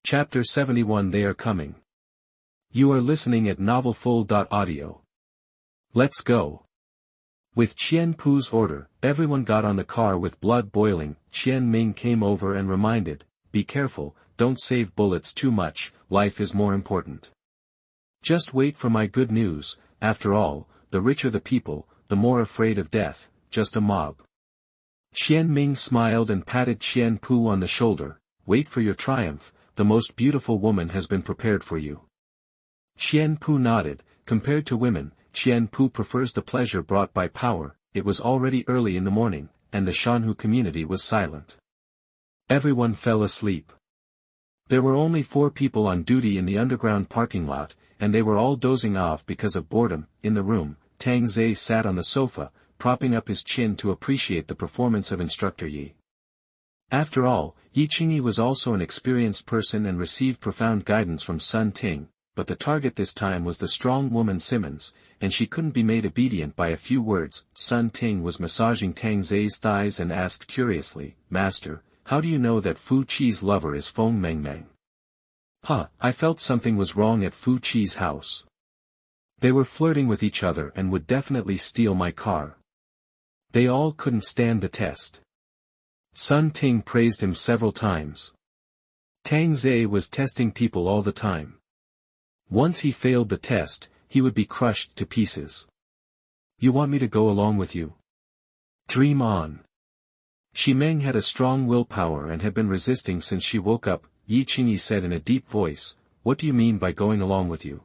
Chapter 71 They Are Coming. You are listening at novelfull.audio. Let's go. With Qian Pu's order, everyone got on the car with blood boiling. Qian Ming came over and reminded, "Be careful, don't save bullets too much, life is more important. Just wait for my good news, after all, the richer the people, the more afraid of death, just a mob." Qian Ming smiled and patted Qian Pu on the shoulder. "Wait for your triumph, the most beautiful woman has been prepared for you." Qian Pu nodded. Compared to women, Qian Pu prefers the pleasure brought by power. It was already early in the morning, and the Shanhu community was silent. Everyone fell asleep. There were only 4 people on duty in the underground parking lot, and they were all dozing off because of boredom. In the room, Tang Zhe sat on the sofa, propping up his chin to appreciate the performance of Instructor Yi. After all, Yi Qingyi was also an experienced person and received profound guidance from Sun Ting, but the target this time was the strong woman Simmons, and she couldn't be made obedient by a few words. Sun Ting was massaging Tang Zhe's thighs and asked curiously, "Master, how do you know that Fu Qi's lover is Feng Mengmeng?" I felt something was wrong at Fu Qi's house. They were flirting with each other and would definitely steal my car. They all couldn't stand the test." Sun Ting praised him several times. Tang Zhe was testing people all the time. Once he failed the test, he would be crushed to pieces. "You want me to go along with you? Dream on." Shi Meng had a strong willpower and had been resisting since she woke up. Yi Qingyi said in a deep voice, "What do you mean by going along with you?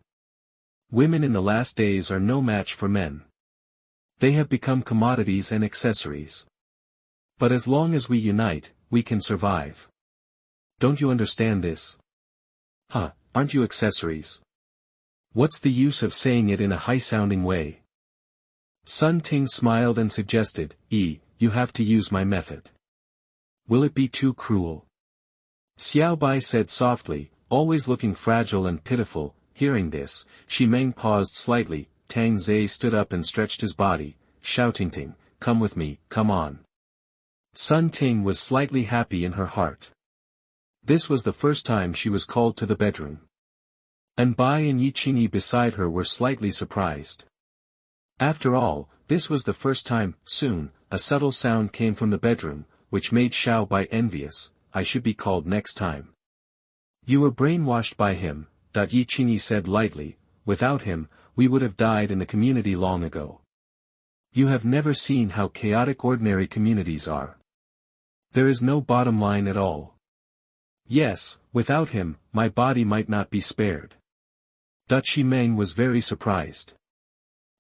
Women in the last days are no match for men. They have become commodities and accessories. But as long as we unite, we can survive. Don't you understand this? Aren't you accessories? What's the use of saying it in a high-sounding way?" Sun Ting smiled and suggested, "You have to use my method. Will it be too cruel?" Xiao Bai said softly, always looking fragile and pitiful. Hearing this, Shi Meng paused slightly. Tang Zhe stood up and stretched his body, shouting, "Ting, come with me, come on." Sun Ting was slightly happy in her heart. This was the first time she was called to the bedroom. And Bai and Yi Qingyi beside her were slightly surprised. After all, this was the first time. Soon, a subtle sound came from the bedroom, which made Xiao Bai envious. "I should be called next time." "You were brainwashed by him," Yi Qingyi said lightly. "Without him, we would have died in the community long ago. You have never seen how chaotic ordinary communities are. There is no bottom line at all. Yes, without him, my body might not be spared." Shi Meng was very surprised.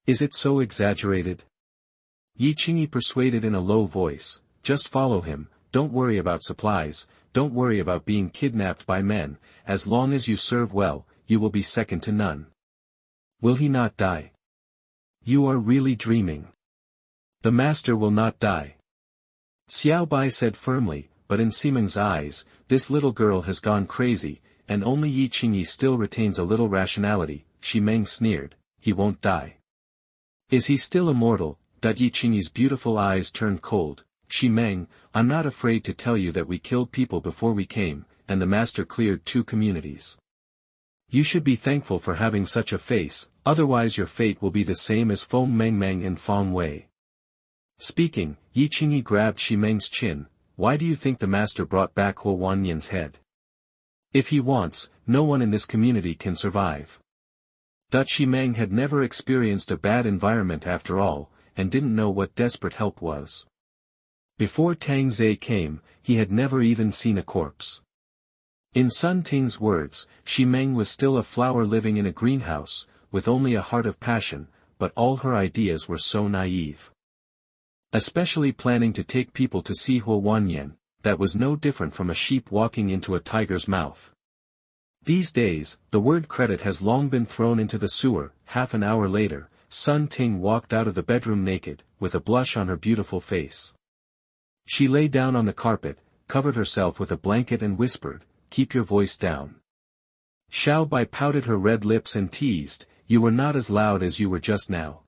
"Is it so exaggerated?" Yi Qingyi persuaded in a low voice, "Just follow him, don't worry about supplies, don't worry about being kidnapped by men, as long as you serve well, you will be second to none." "Will he not die?" "You are really dreaming. The master will not die." Xiao Bai said firmly, but in Simeng's eyes, this little girl has gone crazy, and only Yi Qingyi still retains a little rationality. Shi Meng sneered, "He won't die." "Is he still immortal?" Yi Qingyi's beautiful eyes turned cold. "Shi Meng, I'm not afraid to tell you that we killed people before we came, and the master cleared 2 communities. You should be thankful for having such a face, otherwise your fate will be the same as Feng Mengmeng and Feng Wei." Speaking, Yi Qingyi grabbed Shi Meng's chin. "Why do you think the master brought back Huo Wanyan's head? If he wants, no one in this community can survive." Shi Meng had never experienced a bad environment after all, and didn't know what desperate help was. Before Tang Zhe came, he had never even seen a corpse. In Sun Ting's words, Shi Meng was still a flower living in a greenhouse, with only a heart of passion, but all her ideas were so naive. Especially planning to take people to see Huo Wanyan, that was no different from a sheep walking into a tiger's mouth. These days, the word credit has long been thrown into the sewer. Half an hour later, Sun Ting walked out of the bedroom naked, with a blush on her beautiful face. She lay down on the carpet, covered herself with a blanket and whispered, "Keep your voice down." Xiao Bai pouted her red lips and teased, "You were not as loud as you were just now."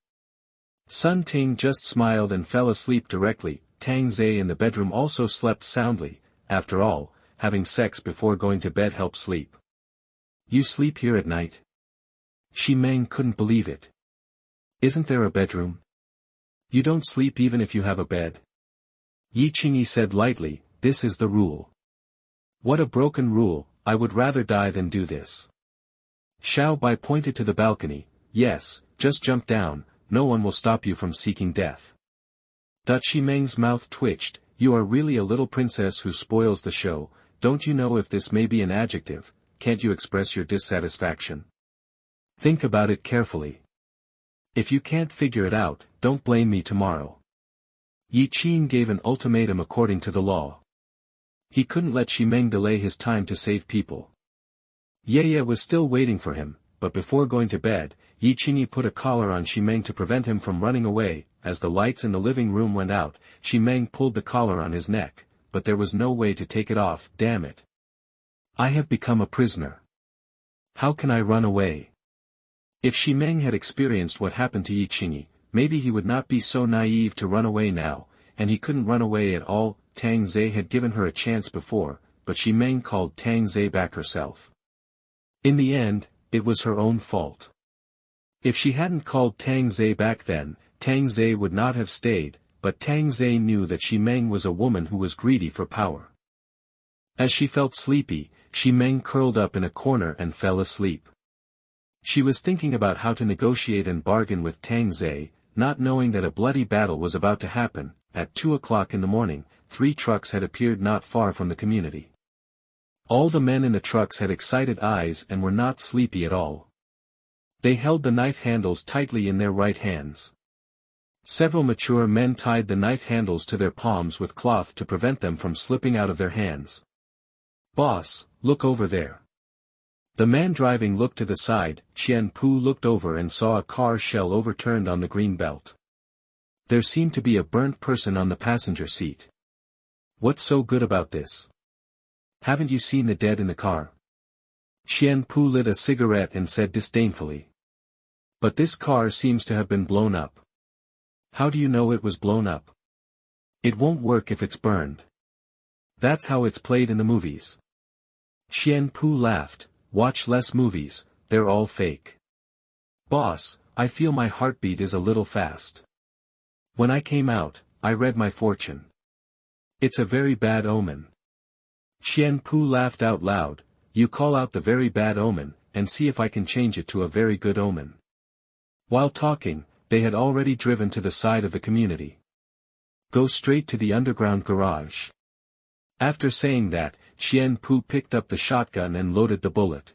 Sun Ting just smiled and fell asleep directly. Tang Zhe in the bedroom also slept soundly. After all, having sex before going to bed helps sleep. You sleep here at night? Shi Meng couldn't believe it. Isn't there a bedroom? You don't sleep even if you have a bed? Yi Qingyi said lightly, this is the rule. What a broken rule, I would rather die than do this. Xiao Bai pointed to the balcony, yes, just jump down, no one will stop you from seeking death. Shi Meng's mouth twitched, you are really a little princess who spoils the show, don't you know if this may be an adjective, can't you express your dissatisfaction? Think about it carefully. If you can't figure it out, don't blame me tomorrow. Yi Qing gave an ultimatum according to the law. He couldn't let Shi Meng delay his time to save people. Ye was still waiting for him, but before going to bed, Yi Qingyi put a collar on Shi Meng to prevent him from running away. As the lights in the living room went out, Shi Meng pulled the collar on his neck, but there was no way to take it off, damn it. I have become a prisoner. How can I run away? If Shi Meng had experienced what happened to Yi Qingyi, maybe he would not be so naive to run away now, and he couldn't run away at all. Tang Zhe had given her a chance before, but Shi Meng called Tang Zhe back herself. In the end, it was her own fault. If she hadn't called Tang Zhe back then, Tang Zhe would not have stayed, but Tang Zhe knew that Shi Meng was a woman who was greedy for power. As she felt sleepy, Shi Meng curled up in a corner and fell asleep. She was thinking about how to negotiate and bargain with Tang Zhe, not knowing that a bloody battle was about to happen. At 2 o'clock in the morning, 3 trucks had appeared not far from the community. All the men in the trucks had excited eyes and were not sleepy at all. They held the knife handles tightly in their right hands. Several mature men tied the knife handles to their palms with cloth to prevent them from slipping out of their hands. Boss, look over there. The man driving looked to the side. Qian Pu looked over and saw a car shell overturned on the green belt. There seemed to be a burnt person on the passenger seat. What's so good about this? Haven't you seen the dead in the car? Qian Pu lit a cigarette and said disdainfully. But this car seems to have been blown up. How do you know it was blown up? It won't work if it's burned. That's how it's played in the movies. Qian Pu laughed, watch less movies, they're all fake. Boss, I feel my heartbeat is a little fast. When I came out, I read my fortune. It's a very bad omen. Qian Pu laughed out loud, you call out the very bad omen, and see if I can change it to a very good omen. While talking, they had already driven to the side of the community. Go straight to the underground garage. After saying that, Qian Pu picked up the shotgun and loaded the bullet.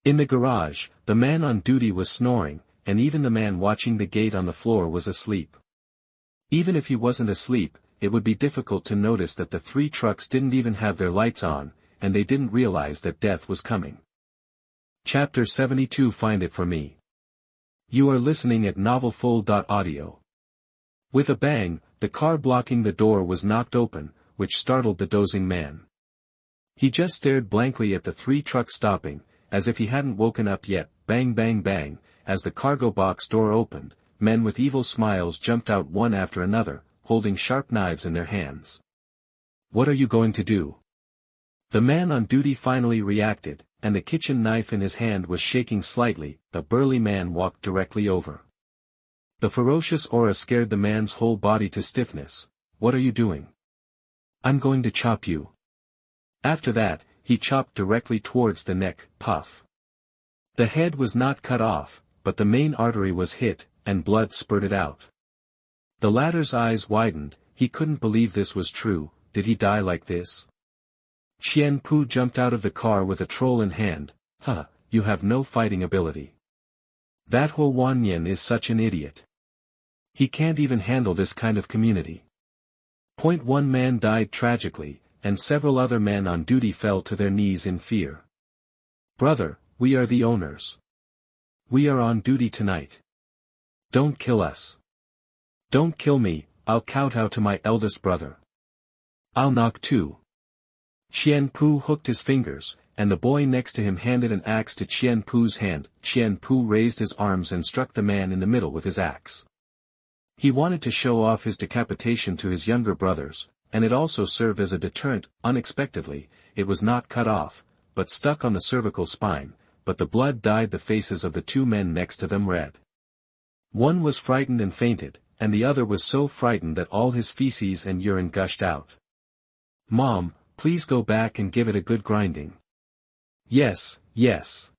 In the garage, the man on duty was snoring, and even the man watching the gate on the floor was asleep. Even if he wasn't asleep, it would be difficult to notice that the 3 trucks didn't even have their lights on, and they didn't realize that death was coming. Chapter 72 Find It For Me. You are listening at novelfull.audio. With a bang, the car blocking the door was knocked open, which startled the dozing man. He just stared blankly at the 3 trucks stopping, as if he hadn't woken up yet. Bang bang bang, as the cargo box door opened, men with evil smiles jumped out one after another, holding sharp knives in their hands. What are you going to do? The man on duty finally reacted, and the kitchen knife in his hand was shaking slightly. A burly man walked directly over. The ferocious aura scared the man's whole body to stiffness. What are you doing? I'm going to chop you. After that, he chopped directly towards the neck. Puff. The head was not cut off, but the main artery was hit, and blood spurted out. The latter's eyes widened, he couldn't believe this was true. Did he die like this? Qian Pu jumped out of the car with a troll in hand. Huh, you have no fighting ability. That Huo Wanyan is such an idiot. He can't even handle this kind of community. One man died tragically, and several other men on duty fell to their knees in fear. Brother, we are the owners. We are on duty tonight. Don't kill us. Don't kill me, I'll kowtow to my eldest brother. I'll knock too. Qian Pu hooked his fingers, and the boy next to him handed an axe to Qian Pu's hand. Qian Pu raised his arms and struck the man in the middle with his axe. He wanted to show off his decapitation to his younger brothers, and it also served as a deterrent. Unexpectedly, it was not cut off, but stuck on the cervical spine, but the blood dyed the faces of the two men next to them red. One was frightened and fainted, and the other was so frightened that all his feces and urine gushed out. "Mom, please go back and give it a good grinding." "Yes, yes."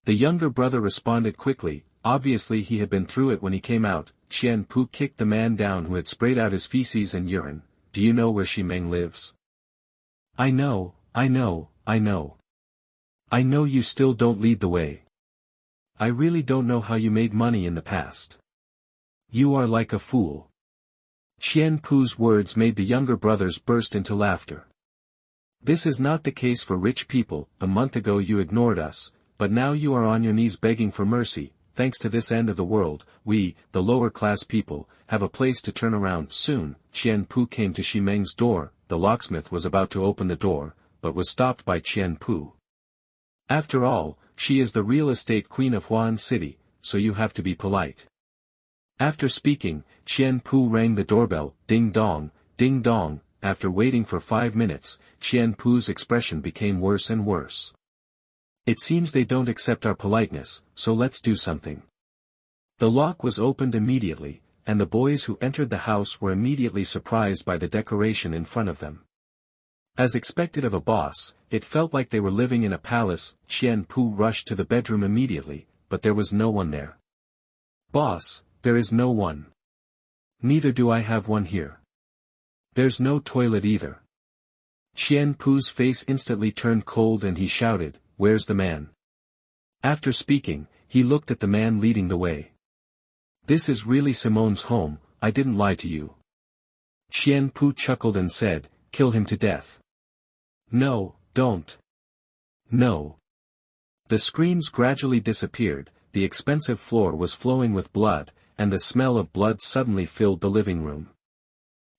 The younger brother responded quickly. Obviously he had been through it when he came out. Qian Pu kicked the man down who had sprayed out his feces and urine. "Do you know where Shimeng lives?" I know. I know you still don't lead the way. I really don't know how you made money in the past. You are like a fool." Qian Pu's words made the younger brothers burst into laughter. "This is not the case for rich people. A month ago you ignored us, but now you are on your knees begging for mercy. Thanks to this end of the world, we, the lower-class people, have a place to turn around soon." Qian Pu came to Shimeng's door. The locksmith was about to open the door, but was stopped by Qian Pu. "After all, she is the real estate queen of Huan City, so you have to be polite." After speaking, Qian Pu rang the doorbell. Ding dong, ding dong. After waiting for 5 minutes, Qian Pu's expression became worse and worse. "It seems they don't accept our politeness, so let's do something." The lock was opened immediately, and the boys who entered the house were immediately surprised by the decoration in front of them. As expected of a boss, it felt like they were living in a palace. Qian Pu rushed to the bedroom immediately, but there was no one there. "Boss, there is no one. Neither do I have one here. There's no toilet either." Qian Pu's face instantly turned cold and he shouted, "Where's the man?" After speaking, he looked at the man leading the way. "This is really Simone's home, I didn't lie to you." Qian Pu chuckled and said, "Kill him to death." "No, don't. No." The screams gradually disappeared, the expensive floor was flowing with blood, and the smell of blood suddenly filled the living room.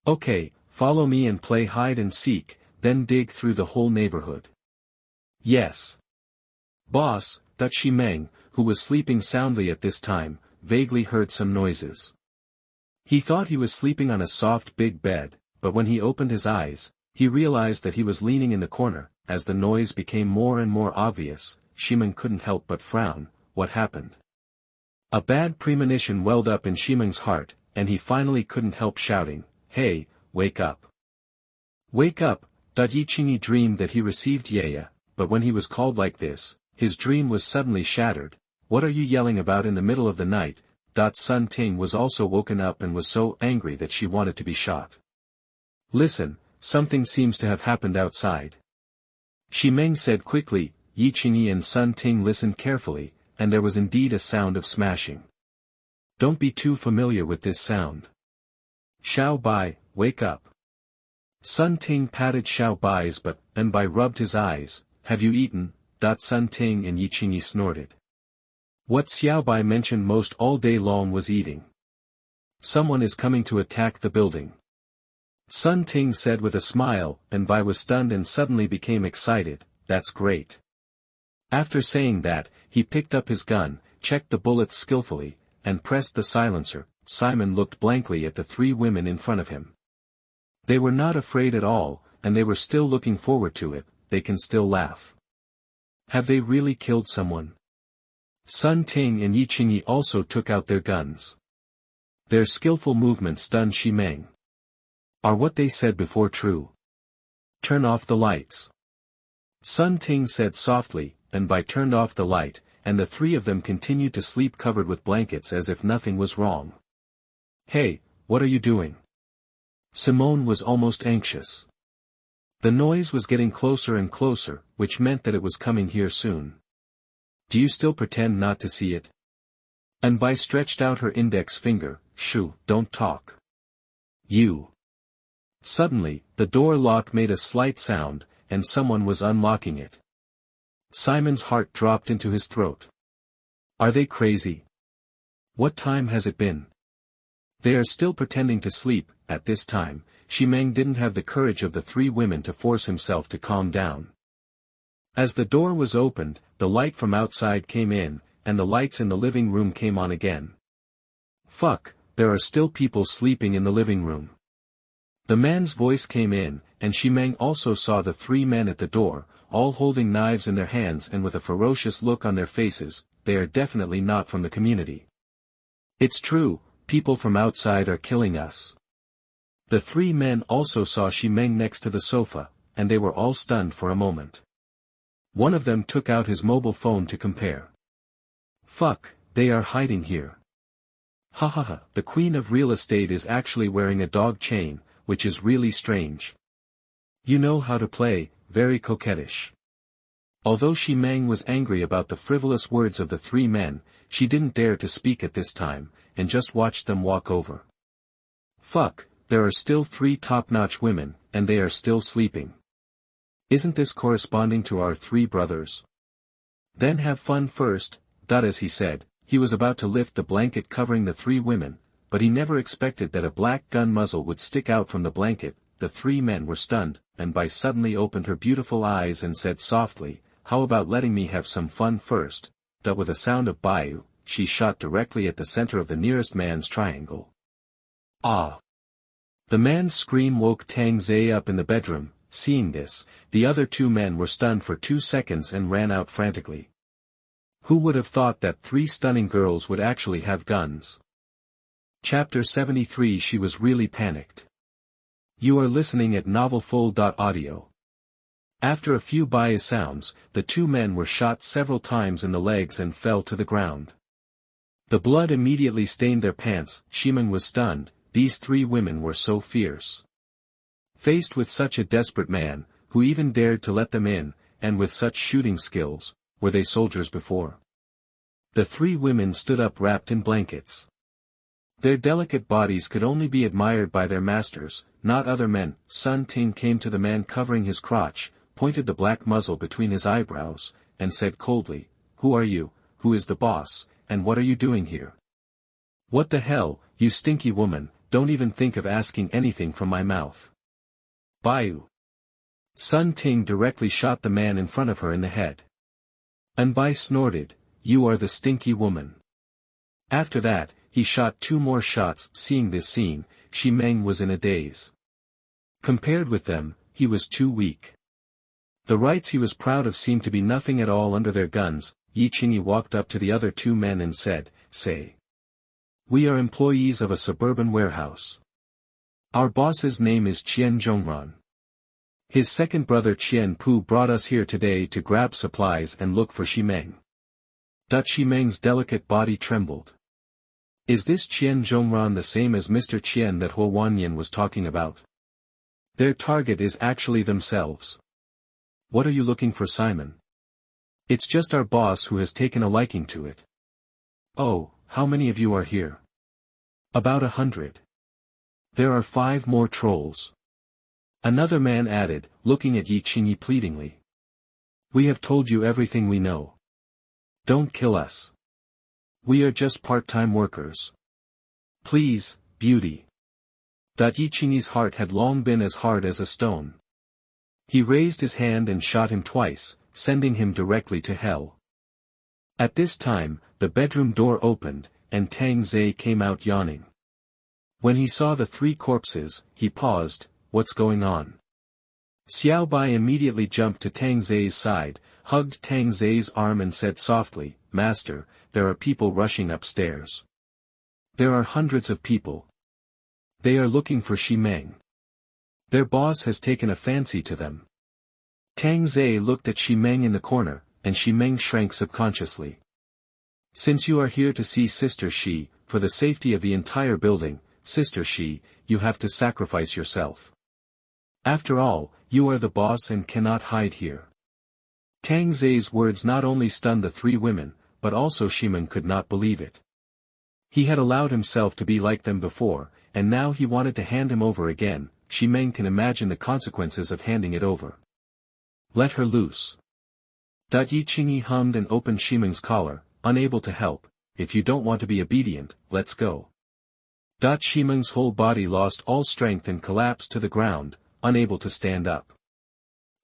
"Okay, follow me and play hide and seek, then dig through the whole neighborhood." "Yes." Boss, Shimeng, who was sleeping soundly at this time, vaguely heard some noises. He thought he was sleeping on a soft big bed, but when he opened his eyes, he realized that he was leaning in the corner. As the noise became more and more obvious, Shimeng couldn't help but frown. What happened? A bad premonition welled up in Shimeng's heart, and he finally couldn't help shouting, "Hey, wake up! Wake up!" Yi Qingyi dreamed that he received Yaya, but when he was called like this, his dream was suddenly shattered. "What are you yelling about in the middle of the night?" Sun Ting was also woken up and was so angry that she wanted to be shot. "Listen, something seems to have happened outside." Shimeng said quickly. Yi Qingyi and Sun Ting listened carefully, and there was indeed a sound of smashing. "Don't be too familiar with this sound. Xiao Bai, wake up." Sun Ting patted Xiao Bai's butt, and Bai rubbed his eyes. "Have you eaten?" Sun Ting and Yi Qingyi snorted. What Xiao Bai mentioned most all day long was eating. "Someone is coming to attack the building," Sun Ting said with a smile, and Bai was stunned and suddenly became excited. "That's great." After saying that, he picked up his gun, checked the bullets skillfully, and pressed the silencer. Simon looked blankly at the 3 women in front of him. They were not afraid at all, and they were still looking forward to it. They can still laugh. Have they really killed someone? Sun Ting and Yi Qingyi also took out their guns. Their skillful movements stunned Shimeng. Are what they said before true? Turn off the lights. Sun Ting said softly, and Bai turned off the light, and the 3 of them continued to sleep covered with blankets as if nothing was wrong. Hey, what are you doing? Simone was almost anxious. The noise was getting closer and closer, which meant that it was coming here soon. Do you still pretend not to see it? And Bai stretched out her index finger. Shoo, don't talk. You. Suddenly, the door lock made a slight sound, and someone was unlocking it. Simon's heart dropped into his throat. Are they crazy? What time has it been? They are still pretending to sleep. At this time, Shimeng didn't have the courage of the 3 women to force himself to calm down. As the door was opened, the light from outside came in, and the lights in the living room came on again. Fuck, there are still people sleeping in the living room. The man's voice came in, and Ximeng also saw the three men at the door, all holding knives in their hands and with a ferocious look on their faces. They are definitely not from the community. It's true, people from outside are killing us. The three men also saw Ximeng next to the sofa, and they were all stunned for a moment. One of them took out his mobile phone to compare. Fuck, they are hiding here. Hahaha, the queen of real estate is actually wearing a dog chain, which is really strange. You know how to play, very coquettish. Although Ximeng was angry about the frivolous words of the three men, she didn't dare to speak at this time, and just watched them walk over. Fuck, there are still three top-notch women, and they are still sleeping. Isn't this corresponding to our three brothers? Then have fun first. As he said, he was about to lift the blanket covering the three women, but he never expected that a black gun muzzle would stick out from the blanket. The three men were stunned, and Bai suddenly opened her beautiful eyes and said softly, "How about letting me have some fun first?" With a sound of Bai, she shot directly at the center of the nearest man's triangle. Ah! The man's scream woke Tang Zhe up in the bedroom. Seeing this, the other two men were stunned for 2 seconds and ran out frantically. Who would have thought that three stunning girls would actually have guns? Chapter 73. She was really panicked. You are listening at novelfull.audio. After a few bias sounds, the two men were shot several times in the legs and fell to the ground. The blood immediately stained their pants. Ximeng was stunned. These three women were so fierce. Faced with such a desperate man, who even dared to let them in, and with such shooting skills, were they soldiers before? The three women stood up wrapped in blankets. Their delicate bodies could only be admired by their masters, not other men. Sun Ting came to the man covering his crotch, pointed the black muzzle between his eyebrows, and said coldly, "Who are you, who is the boss, and what are you doing here?" "What the hell, you stinky woman, don't even think of asking anything from my mouth." Baiu. Sun Ting directly shot the man in front of her in the head. And Bai snorted, "You are the stinky woman." After that, he shot 2 more shots. Seeing this scene, Ximeng was in a daze. Compared with them, he was too weak. The rights he was proud of seemed to be nothing at all under their guns. Yi Qingyi walked up to the other two men and said, "Say. We are employees of a suburban warehouse. Our boss's name is Qian Zhongran. His second brother Qian Pu brought us here today to grab supplies and look for Ximeng." Ximeng's delicate body trembled. Is this Qian Zhongran the same as Mr. Qian that Huo Wanyan was talking about? Their target is actually themselves. What are you looking for, Simon? It's just our boss who has taken a liking to it. Oh, how many of you are here? About 100. There are 5 more trolls. Another man added, looking at Yi Qingyi pleadingly. We have told you everything we know. Don't kill us. We are just part-time workers. Please, beauty. Yi Qingyi's heart had long been as hard as a stone. He raised his hand and shot him twice, sending him directly to hell. At this time, the bedroom door opened, and Tang Zhe came out yawning. When he saw the 3 corpses, he paused. What's going on? Xiao Bai immediately jumped to Tang Zhe's side, hugged Tang Zhe's arm and said softly, "Master, there are people rushing upstairs. There are hundreds of people. They are looking for Ximeng. Their boss has taken a fancy to them." Tang Zhe looked at Ximeng in the corner, and Ximeng shrank subconsciously. "Since you are here to see Sister Shi, for the safety of the entire building, Sister Shi, you have to sacrifice yourself. After all, you are the boss and cannot hide here." Tang Zhe's words not only stunned the 3 women, but also Ximeng could not believe it. He had allowed himself to be like them before, and now he wanted to hand him over again. Ximeng can imagine the consequences of handing it over. Let her loose. Yi Qingyi hummed and opened Ximeng's collar, unable to help. If you don't want to be obedient, let's go. Ximeng's whole body lost all strength and collapsed to the ground, unable to stand up.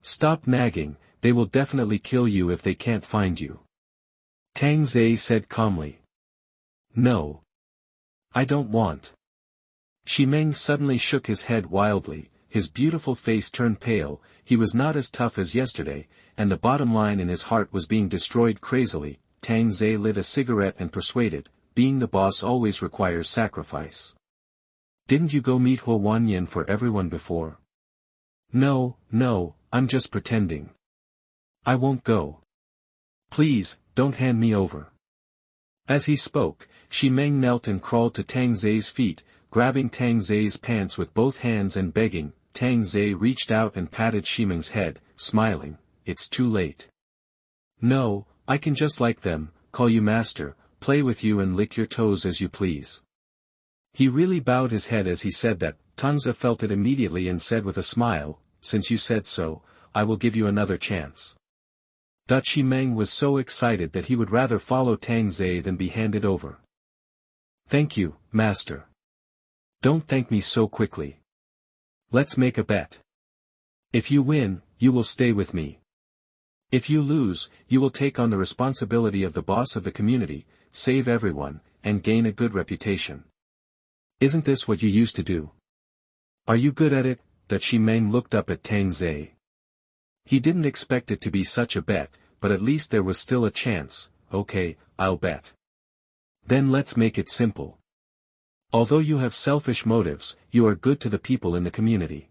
Stop nagging, they will definitely kill you if they can't find you. Tang Zhe said calmly. No. I don't want. Ximeng suddenly shook his head wildly. his beautiful face turned pale. He was not as tough as yesterday, and the bottom line in his heart was being destroyed crazily. Tang Zhe lit a cigarette and persuaded, being the boss always requires sacrifice. Didn't you go meet Huo Wanyan for everyone before? No, I'm just pretending. I won't go. Please, don't hand me over. As he spoke, Xi Meng knelt and crawled to Tang Zhe's feet, grabbing Tang Zhe's pants with both hands and begging. Tang Zhe reached out and patted Xi Meng's head, smiling, "It's too late. No, I can just like them, call you master, play with you and lick your toes as you please." He really bowed his head as he said that. Tangze felt it immediately and said with a smile, "Since you said so, I will give you another chance." Xi Meng was so excited that he would rather follow Tang Zhe than be handed over. "Thank you, master. Don't thank me so quickly. Let's make a bet. If you win, you will stay with me. If you lose, you will take on the responsibility of the boss of the community, save everyone, and gain a good reputation. Isn't this what you used to do? Are you good at it?" Xi Meng looked up at Tang Zhe. He didn't expect it to be such a bet, but at least there was still a chance. "Okay, I'll bet. Then let's make it simple. Although you have selfish motives, you are good to the people in the community.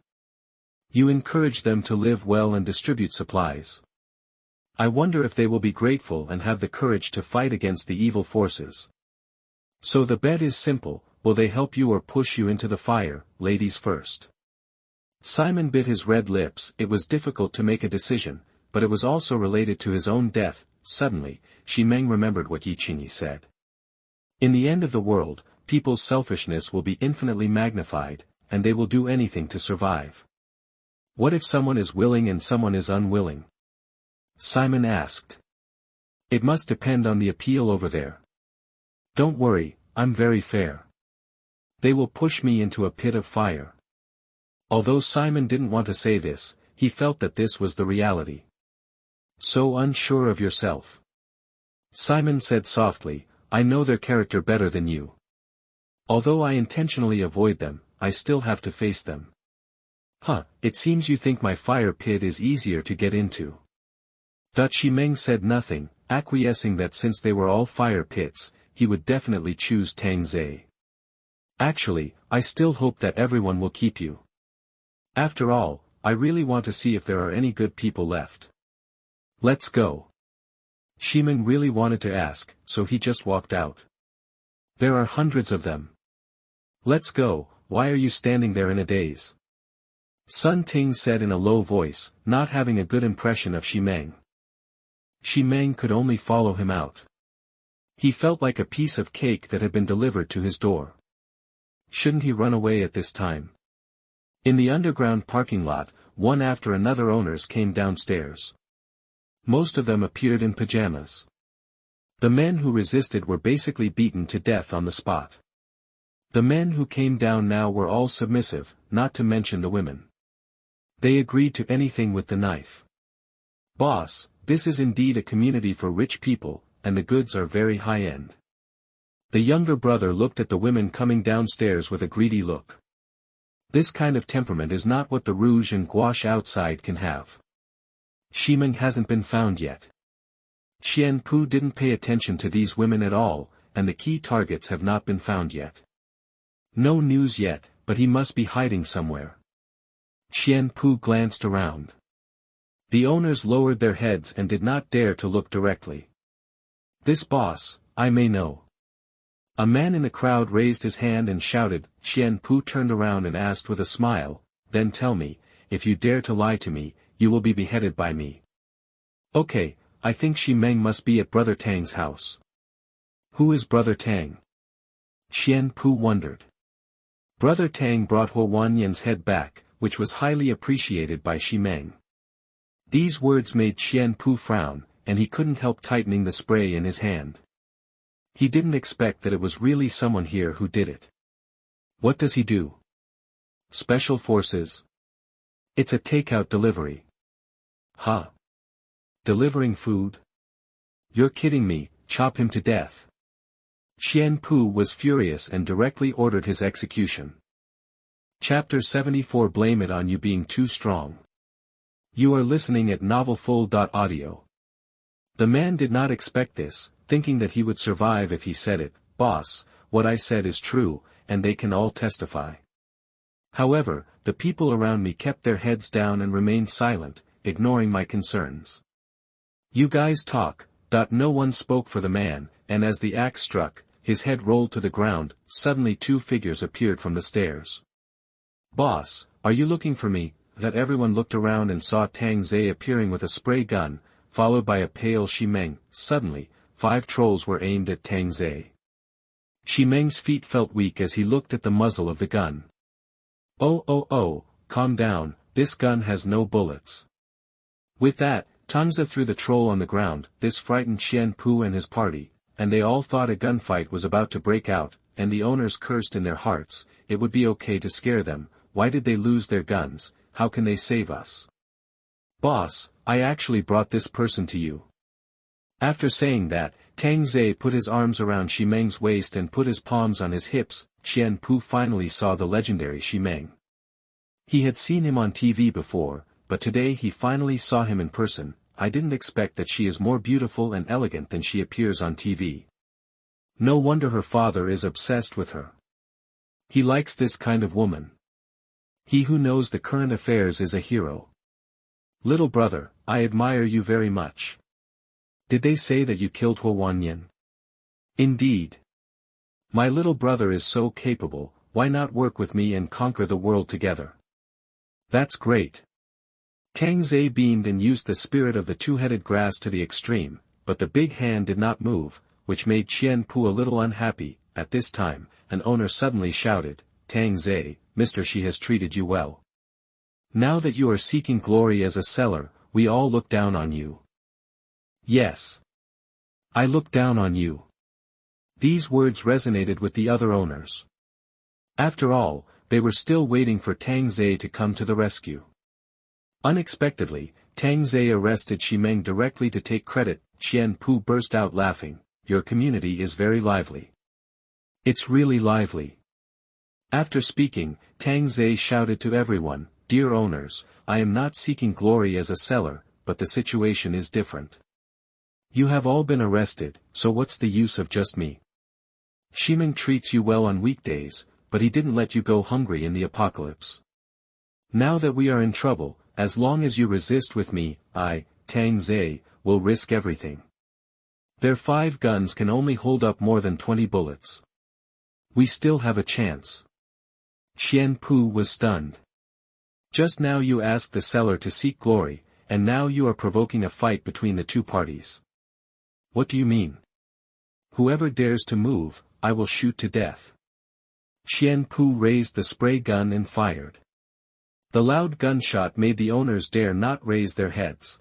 You encourage them to live well and distribute supplies. I wonder if they will be grateful and have the courage to fight against the evil forces. So the bet is simple, will they help you or push you into the fire, ladies first?" Simon bit his red lips. It was difficult to make a decision, but it was also related to his own death. Suddenly, Xi Meng remembered what Yi Qingyi said. In the end of the world, people's selfishness will be infinitely magnified, and they will do anything to survive. What if someone is willing and someone is unwilling? Simon asked. It must depend on the appeal over there. Don't worry, I'm very fair. They will push me into a pit of fire. Although Simon didn't want to say this, he felt that this was the reality. So unsure of yourself. Simon said softly, I know their character better than you. Although I intentionally avoid them, I still have to face them. It seems you think my fire pit is easier to get into. Xi Meng said nothing, acquiescing that since they were all fire pits, he would definitely choose Tang Zhe. Actually, I still hope that everyone will keep you. After all, I really want to see if there are any good people left. Let's go. Xi Meng really wanted to ask, so he just walked out. There are hundreds of them. Let's go, why are you standing there in a daze? Sun Ting said in a low voice, not having a good impression of Xi Meng. Xi Meng could only follow him out. He felt like a piece of cake that had been delivered to his door. Shouldn't he run away at this time? In the underground parking lot, one after another owners came downstairs. Most of them appeared in pajamas. The men who resisted were basically beaten to death on the spot. The men who came down now were all submissive, not to mention the women. They agreed to anything with the knife. Boss, this is indeed a community for rich people, and the goods are very high-end. The younger brother looked at the women coming downstairs with a greedy look. This kind of temperament is not what the rouge and gouache outside can have. Xi Meng hasn't been found yet. Qian Pu didn't pay attention to these women at all, and the key targets have not been found yet. No news yet, but he must be hiding somewhere. Qian Pu glanced around. The owners lowered their heads and did not dare to look directly. This boss, I may know. A man in the crowd raised his hand and shouted. Qian Pu turned around and asked with a smile, then tell me, if you dare to lie to me, you will be beheaded by me. Okay, I think Xi Meng must be at Brother Tang's house. Who is Brother Tang? Qian Pu wondered. Brother Tang brought Huo Wanyan's head back, which was highly appreciated by Xi Meng. These words made Qian Pu frown, and he couldn't help tightening the spray in his hand. He didn't expect that it was really someone here who did it. What does he do? Special forces? It's a takeout delivery. Delivering food? You're kidding me, chop him to death. Qian Pu was furious and directly ordered his execution. Chapter 74 Blame it on you being too strong. You are listening at novelfull.audio. The man did not expect this, thinking that he would survive if he said it, "Boss, what I said is true, and they can all testify." However, the people around me kept their heads down and remained silent, ignoring my concerns. "You guys talk." No one spoke for the man, and as the axe struck, his head rolled to the ground. Suddenly two figures appeared from the stairs. "Boss, are you looking for me?" That everyone looked around and saw Tang Zhe appearing with a spray gun, followed by a pale Shimeng. Suddenly, 5 trolls were aimed at Tang Zhe. Shimeng's feet felt weak as he looked at the muzzle of the gun. Oh, calm down, this gun has no bullets." With that, Tang Zhe threw the troll on the ground. This frightened Qian Pu and his party, and they all thought a gunfight was about to break out, and the owners cursed in their hearts. It would be okay to scare them. Why did they lose their guns? How can they save us? "Boss, I actually brought this person to you." After saying that, Tang Zhe put his arms around Shimeng's waist and put his palms on his hips. Qian Pu finally saw the legendary Shimeng. He had seen him on TV before, but today he finally saw him in person. "I didn't expect that she is more beautiful and elegant than she appears on TV. No wonder her father is obsessed with her. He likes this kind of woman. He who knows the current affairs is a hero. Little brother, I admire you very much. Did they say that you killed Huo Wanyan?" "Indeed. My little brother is so capable, why not work with me and conquer the world together?" "That's great." Tang Zhe beamed and used the spirit of the two-headed grass to the extreme, but the big hand did not move, which made Qian Pu a little unhappy. At this time, an owner suddenly shouted, "Tang Zhe, Mister, she has treated you well. Now that you are seeking glory as a seller, we all look down on you." "Yes. I look down on you." These words resonated with the other owners. After all, they were still waiting for Tang Zhe to come to the rescue. Unexpectedly, Tang Zhe arrested Shimeng directly to take credit. Qian Pu burst out laughing. "Your community is very lively." "It's really lively." After speaking, Tang Zhe shouted to everyone, "Dear owners, I am not seeking glory as a seller, but the situation is different. You have all been arrested, so what's the use of just me? Shimeng treats you well on weekdays, but he didn't let you go hungry in the apocalypse. Now that we are in trouble, as long as you resist with me, I, Tang Zhe, will risk everything. Their 5 guns can only hold up more than 20 bullets. We still have a chance." Qian Pu was stunned. Just now you asked the seller to seek glory, and now you are provoking a fight between the two parties. What do you mean? Whoever dares to move, I will shoot to death. Qian Pu raised the spray gun and fired. The loud gunshot made the owners dare not raise their heads.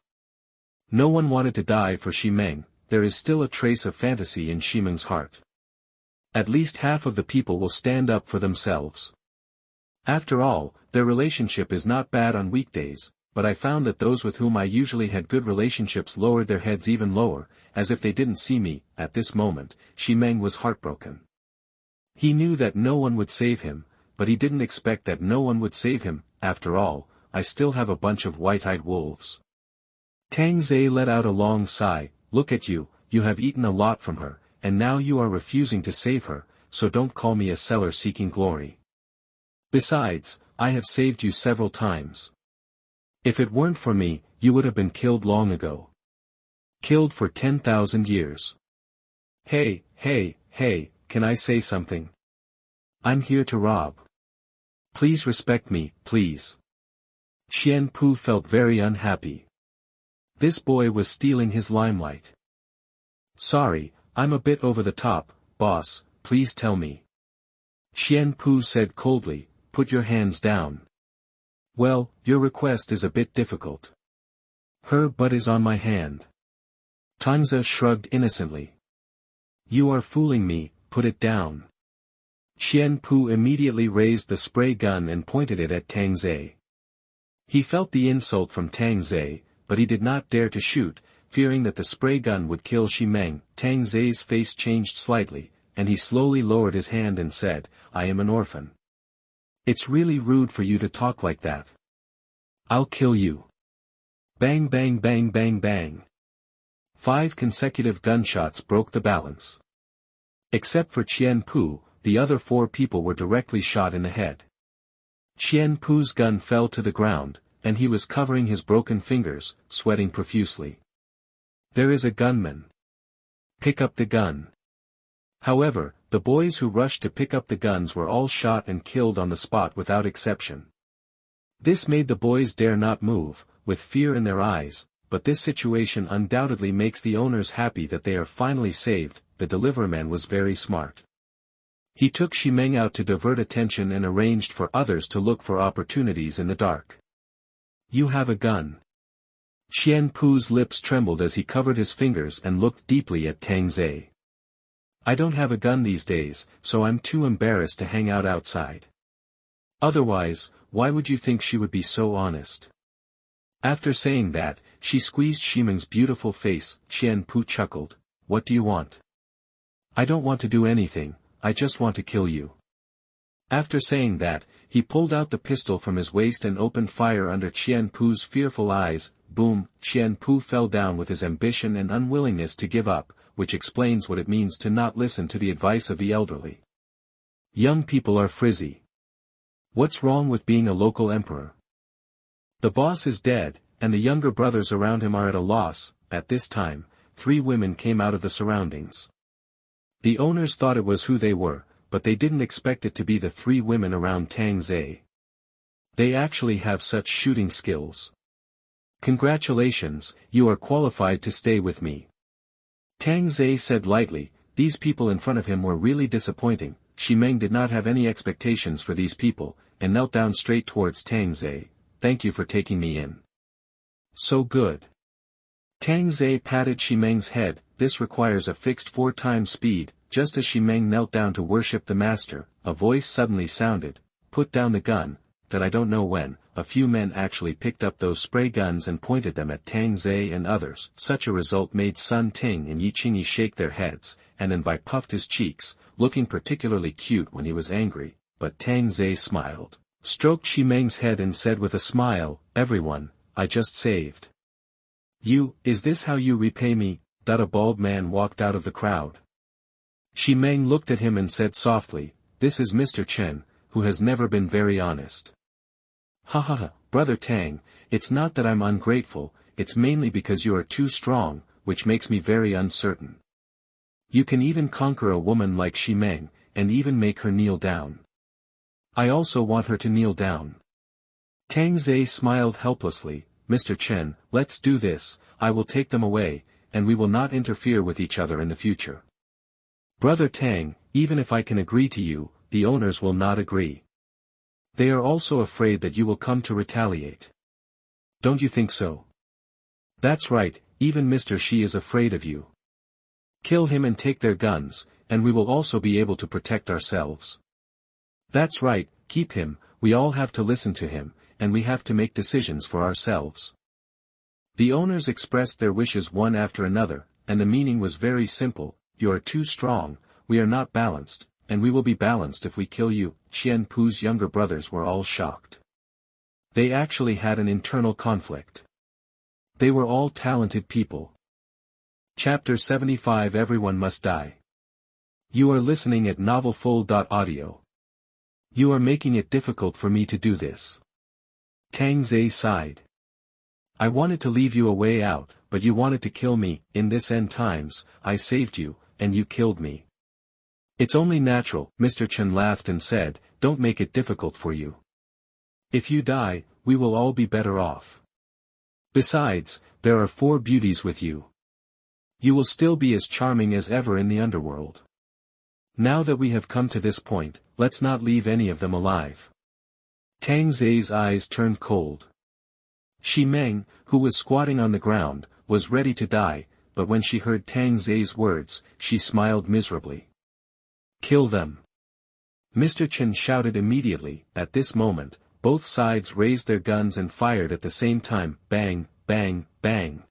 No one wanted to die for Shimeng. There is still a trace of fantasy in Shimeng's heart. At least half of the people will stand up for themselves. After all, their relationship is not bad on weekdays, but I found that those with whom I usually had good relationships lowered their heads even lower, as if they didn't see me. At this moment, Shimeng was heartbroken. He knew that no one would save him, but he didn't expect that no one would save him. After all, I still have a bunch of white-eyed wolves. Tang Zhe let out a long sigh. Look at you, you have eaten a lot from her, and now you are refusing to save her, so don't call me a seller seeking glory. Besides, I have saved you several times. If it weren't for me, you would have been killed long ago. Killed for 10,000 years. Hey, can I say something? I'm here to rob. Please respect me, please. Qian Pu felt very unhappy. This boy was stealing his limelight. Sorry, I'm a bit over the top, boss, please tell me. Qian Pu said coldly, put your hands down. Well, your request is a bit difficult. Her butt is on my hand. Tang Zhe shrugged innocently. You are fooling me, put it down. Qian Pu immediately raised the spray gun and pointed it at Tang Zhe. He felt the insult from Tang Zhe, but he did not dare to shoot, fearing that the spray gun would kill Shimeng. Tang Zhe's face changed slightly, and he slowly lowered his hand and said, I am an orphan. It's really rude for you to talk like that. I'll kill you. Bang bang bang bang bang. 5 consecutive gunshots broke the balance. Except for Qian Pu, the other 4 people were directly shot in the head. Qian Pu's gun fell to the ground, and he was covering his broken fingers, sweating profusely. There is a gunman. Pick up the gun. However, the boys who rushed to pick up the guns were all shot and killed on the spot without exception. This made the boys dare not move, with fear in their eyes, but this situation undoubtedly makes the owners happy that they are finally saved. The deliveryman was very smart. He took Ximeng out to divert attention and arranged for others to look for opportunities in the dark. You have a gun. Qian Pu's lips trembled as he covered his fingers and looked deeply at Tang Zhe. I don't have a gun these days, so I'm too embarrassed to hang out outside. Otherwise, why would you think she would be so honest? After saying that, she squeezed Ximeng's beautiful face. Qian Pu chuckled. What do you want? I don't want to do anything, I just want to kill you. After saying that, he pulled out the pistol from his waist and opened fire under Qian Pu's fearful eyes. Boom! Qian Pu fell down with his ambition and unwillingness to give up, which explains what it means to not listen to the advice of the elderly. Young people are frizzy. What's wrong with being a local emperor? The boss is dead, and the younger brothers around him are at a loss. At this time, 3 women came out of the surroundings. The owners thought it was who they were, but they didn't expect it to be the 3 women around Tang Zhe. They actually have such shooting skills. Congratulations, you are qualified to stay with me. Tang Zhe said lightly. These people in front of him were really disappointing. Ximeng did not have any expectations for these people, and knelt down straight towards Tang Zhe. Thank you for taking me in. So good. Tang Zhe patted Ximeng's head. This requires a fixed 4 times speed. Just as Ximeng knelt down to worship the master, a voice suddenly sounded. Put down the gun. That I don't know when. A few men actually picked up those spray guns and pointed them at Tang Zhe and others. Such a result made Sun Ting and Yi Qingyi shake their heads, and Enbai puffed his cheeks, looking particularly cute when he was angry, but Tang Zhe smiled, stroked Ximeng's head and said with a smile, everyone, I just saved you. Is this how you repay me? A bald man walked out of the crowd. Ximeng looked at him and said softly, this is Mr. Chen, who has never been very honest. Ha ha ha, Brother Tang, it's not that I'm ungrateful, it's mainly because you are too strong, which makes me very uncertain. You can even conquer a woman like Ximeng, and even make her kneel down. I also want her to kneel down. Tang Zhe smiled helplessly. Mr. Chen, let's do this. I will take them away, and we will not interfere with each other in the future. Brother Tang, even if I can agree to you, the owners will not agree. They are also afraid that you will come to retaliate. Don't you think so? That's right, even Mr. Shi is afraid of you. Kill him and take their guns, and we will also be able to protect ourselves. That's right, keep him, we all have to listen to him, and we have to make decisions for ourselves. The owners expressed their wishes one after another, and the meaning was very simple. You are too strong, we are not balanced, and we will be balanced if we kill you. Qian Pu's younger brothers were all shocked. They actually had an internal conflict. They were all talented people. Chapter 75 Everyone Must Die. You are listening at novelfull.audio. You are making it difficult for me to do this. Tang Zhe sighed. I wanted to leave you a way out, but you wanted to kill me. In this end times, I saved you, and you killed me. It's only natural. Mr. Chen laughed and said, don't make it difficult for you. If you die, we will all be better off. Besides, there are 4 beauties with you. You will still be as charming as ever in the underworld. Now that we have come to this point, let's not leave any of them alive. Tang Zhe's eyes turned cold. Ximeng, who was squatting on the ground, was ready to die, but when she heard Tang Zhe's words, she smiled miserably. Kill them. Mr. Chen shouted immediately. At this moment, both sides raised their guns and fired at the same time. Bang, bang, bang.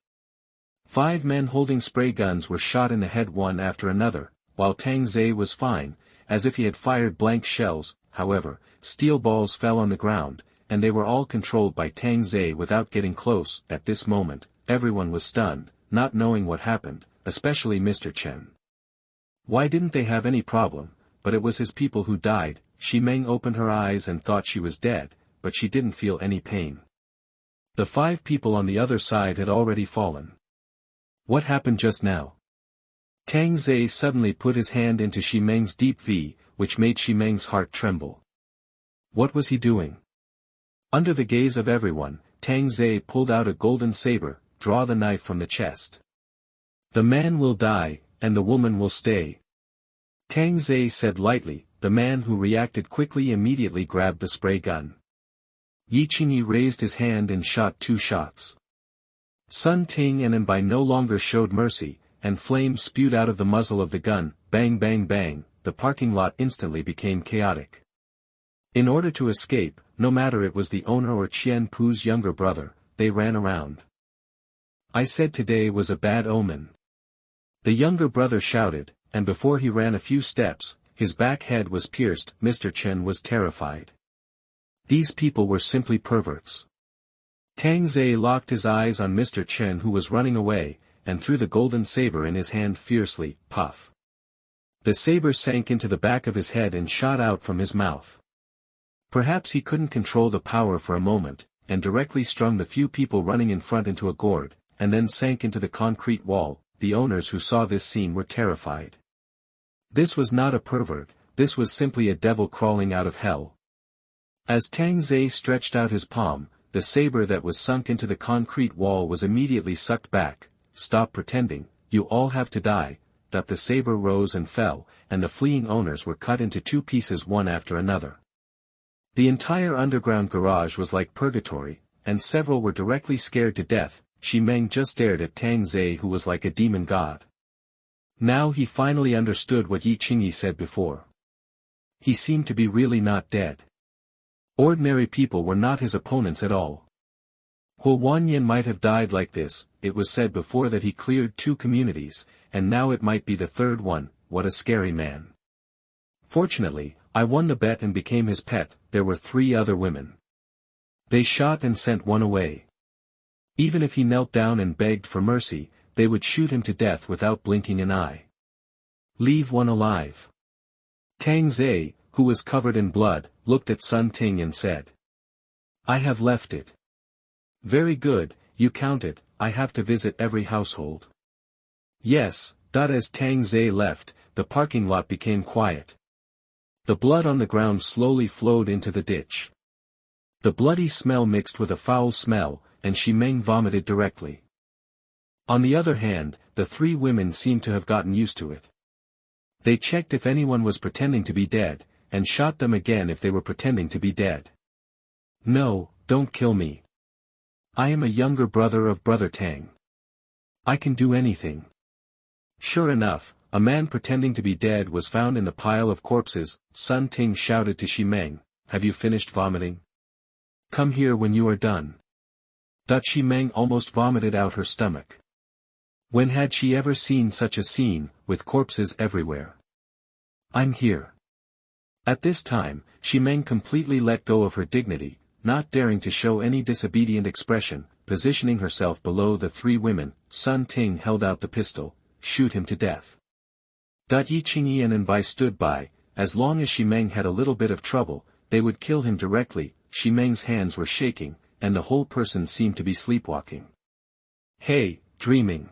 5 men holding spray guns were shot in the head one after another, while Tang Zhe was fine, as if he had fired blank shells. however, steel balls fell on the ground, and they were all controlled by Tang Zhe without getting close. At this moment, everyone was stunned, not knowing what happened, especially Mr. Chen. Why didn't they have any problem? But it was his people who died. Xi Meng opened her eyes and thought she was dead, but she didn't feel any pain. The 5 people on the other side had already fallen. What happened just now? Tang Zhe suddenly put his hand into Xi Meng's deep V, which made Xi Meng's heart tremble. What was he doing? Under the gaze of everyone, Tang Zhe pulled out a golden saber, draw the knife from the chest. The man will die, and the woman will stay. Tang Zhe said lightly. The man who reacted quickly immediately grabbed the spray gun. Yi Qingyi raised his hand and shot 2 shots. Sun Ting and Anbai no longer showed mercy, and flames spewed out of the muzzle of the gun. Bang bang bang, the parking lot instantly became chaotic. In order to escape, no matter it was the owner or Qian Pu's younger brother, they ran around. I said today was a bad omen. The younger brother shouted, and before he ran a few steps, his back head was pierced. Mr. Chen was terrified. These people were simply perverts. Tang Zhe locked his eyes on Mr. Chen, who was running away, and threw the golden saber in his hand fiercely. Puff. The saber sank into the back of his head and shot out from his mouth. Perhaps he couldn't control the power for a moment, and directly strung the few people running in front into a gourd, and then sank into the concrete wall. The owners who saw this scene were terrified. This was not a pervert, this was simply a devil crawling out of hell. As Tang Zhe stretched out his palm, the saber that was sunk into the concrete wall was immediately sucked back. Stop pretending, you all have to die. That the saber rose and fell, and the fleeing owners were cut into 2 pieces one after another. The entire underground garage was like purgatory, and several were directly scared to death. Xi Meng just stared at Tang Zhe, who was like a demon god. Now he finally understood what Yi Qingyi said before. He seemed to be really not dead. Ordinary people were not his opponents at all. Huo Wanyan might have died like this. It was said before that he cleared 2 communities, and now it might be the 3rd one. What a scary man. Fortunately, I won the bet and became his pet. There were 3 other women. They shot and sent one away. Even if he knelt down and begged for mercy, they would shoot him to death without blinking an eye. Leave one alive. Tang Zhe, who was covered in blood, looked at Sun Ting and said, I have left it. Very good, you counted. I have to visit every household. Yes. As Tang Zhe left, the parking lot became quiet. The blood on the ground slowly flowed into the ditch. The bloody smell mixed with a foul smell, and Xi Meng vomited directly. On the other hand, the 3 women seemed to have gotten used to it. They checked if anyone was pretending to be dead, and shot them again if they were pretending to be dead. No, don't kill me. I am a younger brother of Brother Tang. I can do anything. Sure enough, a man pretending to be dead was found in the pile of corpses. Sun Ting shouted to Xi Meng, have you finished vomiting? Come here when you are done. Xi Meng almost vomited out her stomach. When had she ever seen such a scene, with corpses everywhere? I'm here. At this time, Xi Meng completely let go of her dignity, not daring to show any disobedient expression, positioning herself below the 3 women. Sun Ting held out the pistol, shoot him to death. Yi Qingyi and Anbai stood by. As long as Xi Meng had a little bit of trouble, they would kill him directly. Xi Meng's hands were shaking, and the whole person seemed to be sleepwalking. Hey, dreaming.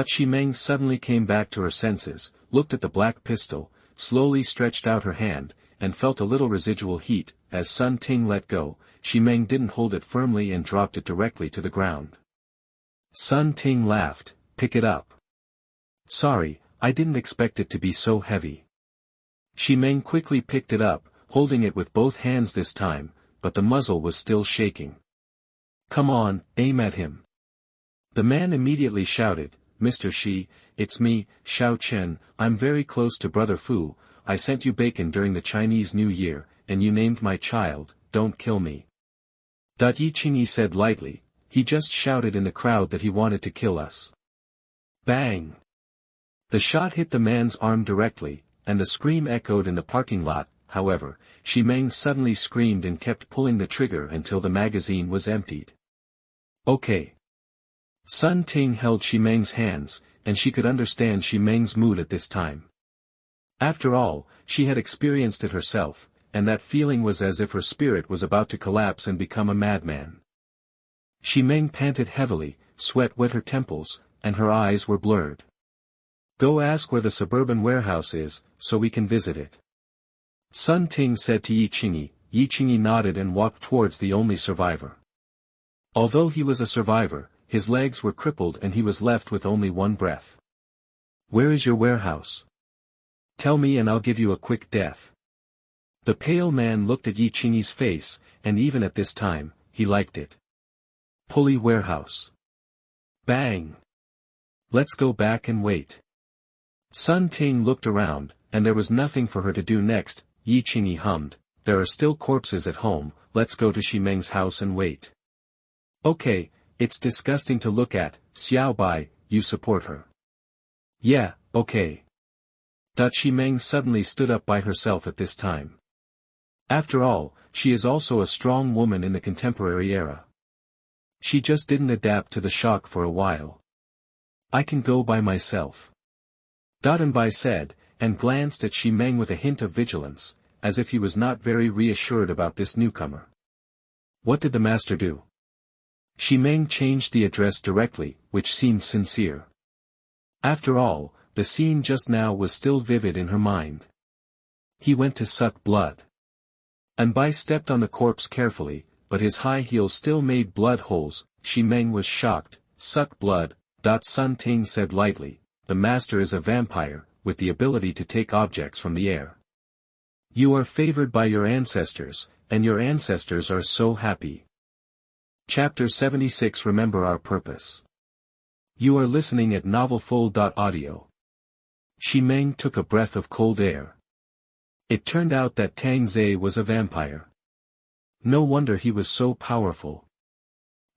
Xi Meng suddenly came back to her senses, looked at the black pistol, slowly stretched out her hand, and felt a little residual heat. As Sun Ting let go, Xi Meng didn't hold it firmly and dropped it directly to the ground. Sun Ting laughed, pick it up. Sorry, I didn't expect it to be so heavy. Xi Meng quickly picked it up, holding it with both hands this time, but the muzzle was still shaking. Come on, aim at him. The man immediately shouted, Mr. Xi, it's me, Xiao Chen. I'm very close to Brother Fu. I sent you bacon during the Chinese New Year, and you named my child. Don't kill me. Yi Qingyi said lightly, he just shouted in the crowd that he wanted to kill us. Bang! The shot hit the man's arm directly, and the scream echoed in the parking lot. however, Xi Meng suddenly screamed and kept pulling the trigger until the magazine was emptied. Okay. Sun Ting held Xi Meng's hands, and she could understand Xi Meng's mood at this time. After all, she had experienced it herself, and that feeling was as if her spirit was about to collapse and become a madman. Xi Meng panted heavily, sweat wet her temples, and her eyes were blurred. Go ask where the suburban warehouse is, so we can visit it. Sun Ting said to Yi Qingyi. Yi Qingyi nodded and walked towards the only survivor. Although he was a survivor, his legs were crippled and he was left with only one breath. Where is your warehouse? Tell me and I'll give you a quick death. The pale man looked at Yi Qingyi's face, and even at this time, he liked it. Pulley warehouse. Bang! Let's go back and wait. Sun Ting looked around, and there was nothing for her to do next. Yi Qingyi hummed, there are still corpses at home, let's go to Xi Meng's house and wait. Okay, it's disgusting to look at, Xiao Bai, you support her. Yeah, okay. Xi Meng suddenly stood up by herself at this time. After all, she is also a strong woman in the contemporary era. She just didn't adapt to the shock for a while. I can go by myself. Bai said, and glanced at Xi Meng with a hint of vigilance, as if he was not very reassured about this newcomer. What did the master do? Xi Meng changed the address directly, which seemed sincere. After all, the scene just now was still vivid in her mind. He went to suck blood. Bai stepped on the corpse carefully, but his high heels still made blood holes. Xi Meng was shocked. Suck blood. Sun Ting said lightly, the master is a vampire, with the ability to take objects from the air. You are favored by your ancestors, and your ancestors are so happy. Chapter 76 Remember Our Purpose. You are listening at novelfull.audio. Xi Meng took a breath of cold air. It turned out that Tang Zhe was a vampire. No wonder he was so powerful.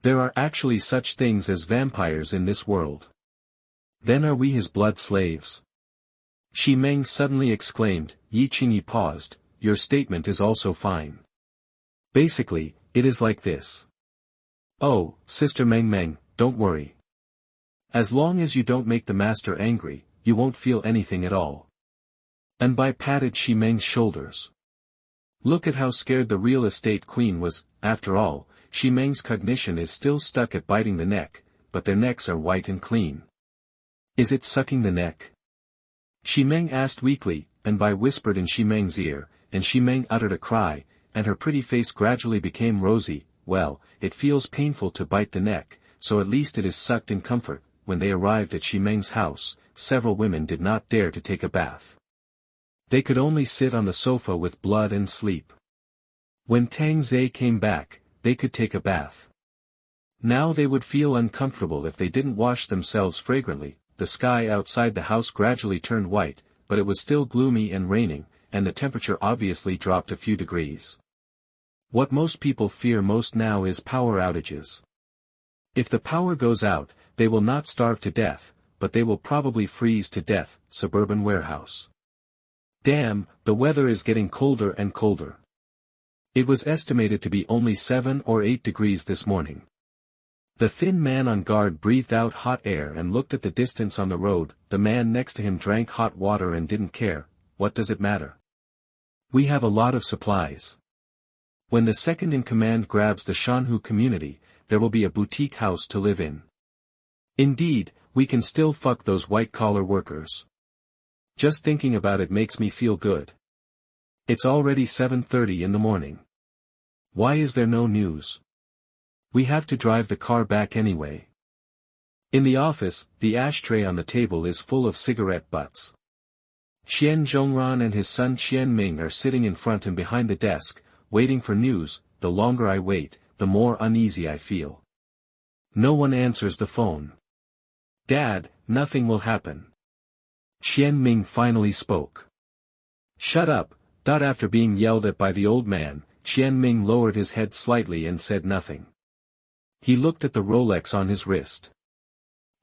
There are actually such things as vampires in this world. Then are we his blood slaves? Xi Meng suddenly exclaimed. Yi Qingyi paused, your statement is also fine. Basically, it is like this. Oh, Sister Meng, don't worry. As long as you don't make the master angry, you won't feel anything at all. Bai patted Xi Meng's shoulders. Look at how scared the real estate queen was. After all, Xi Meng's cognition is still stuck at biting the neck, but their necks are white and clean. Is it sucking the neck? Xi Meng asked weakly, Bai whispered in Xi Meng's ear, and Xi Meng uttered a cry, and her pretty face gradually became rosy. Well, it feels painful to bite the neck, so at least it is sucked in comfort. When they arrived at Xi Meng's house, several women did not dare to take a bath. They could only sit on the sofa with blood and sleep. When Tang Zhe came back, they could take a bath. Now they would feel uncomfortable if they didn't wash themselves fragrantly. The sky outside the house gradually turned white, but it was still gloomy and raining, and the temperature obviously dropped a few degrees. What most people fear most now is power outages. If the power goes out, they will not starve to death, but they will probably freeze to death. Suburban warehouse. Damn, the weather is getting colder and colder. It was estimated to be only 7 or 8 degrees this morning. The thin man on guard breathed out hot air and looked at the distance on the road. The man next to him drank hot water and didn't care. What does it matter? We have a lot of supplies. When the second in command grabs the Shanhu community, there will be a boutique house to live in. Indeed, we can still fuck those white-collar workers. Just thinking about it makes me feel good. It's already 7:30 in the morning. Why is there no news? We have to drive the car back anyway. In the office, the ashtray on the table is full of cigarette butts. Qian Zhongran and his son Qian Ming are sitting in front and behind the desk, waiting for news. The longer I wait, the more uneasy I feel. No one answers the phone. Dad, nothing will happen. Qian Ming finally spoke. Shut up. After being yelled at by the old man, Qian Ming lowered his head slightly and said nothing. He looked at the Rolex on his wrist.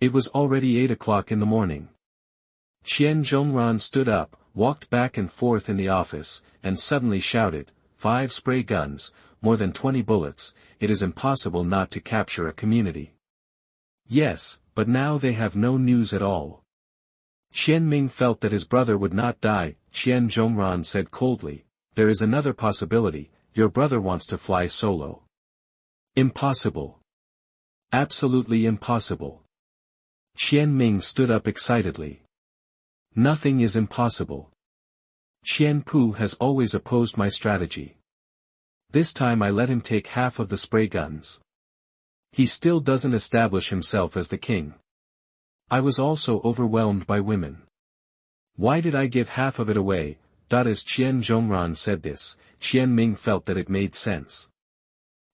It was already 8 o'clock in the morning. Qian Zhongran stood up, walked back and forth in the office, and suddenly shouted, 5 spray guns, more than 20 bullets, it is impossible not to capture a community. Yes, but now they have no news at all. Qian Ming felt that his brother would not die. Qian Zhongran said coldly, there is another possibility, your brother wants to fly solo. Impossible. Absolutely impossible. Qian Ming stood up excitedly. Nothing is impossible. Qian Pu has always opposed my strategy. This time I let him take half of the spray guns. He still doesn't establish himself as the king. I was also overwhelmed by women. Why did I give half of it away? As Qian Zhongran said this, Qian Ming felt that it made sense.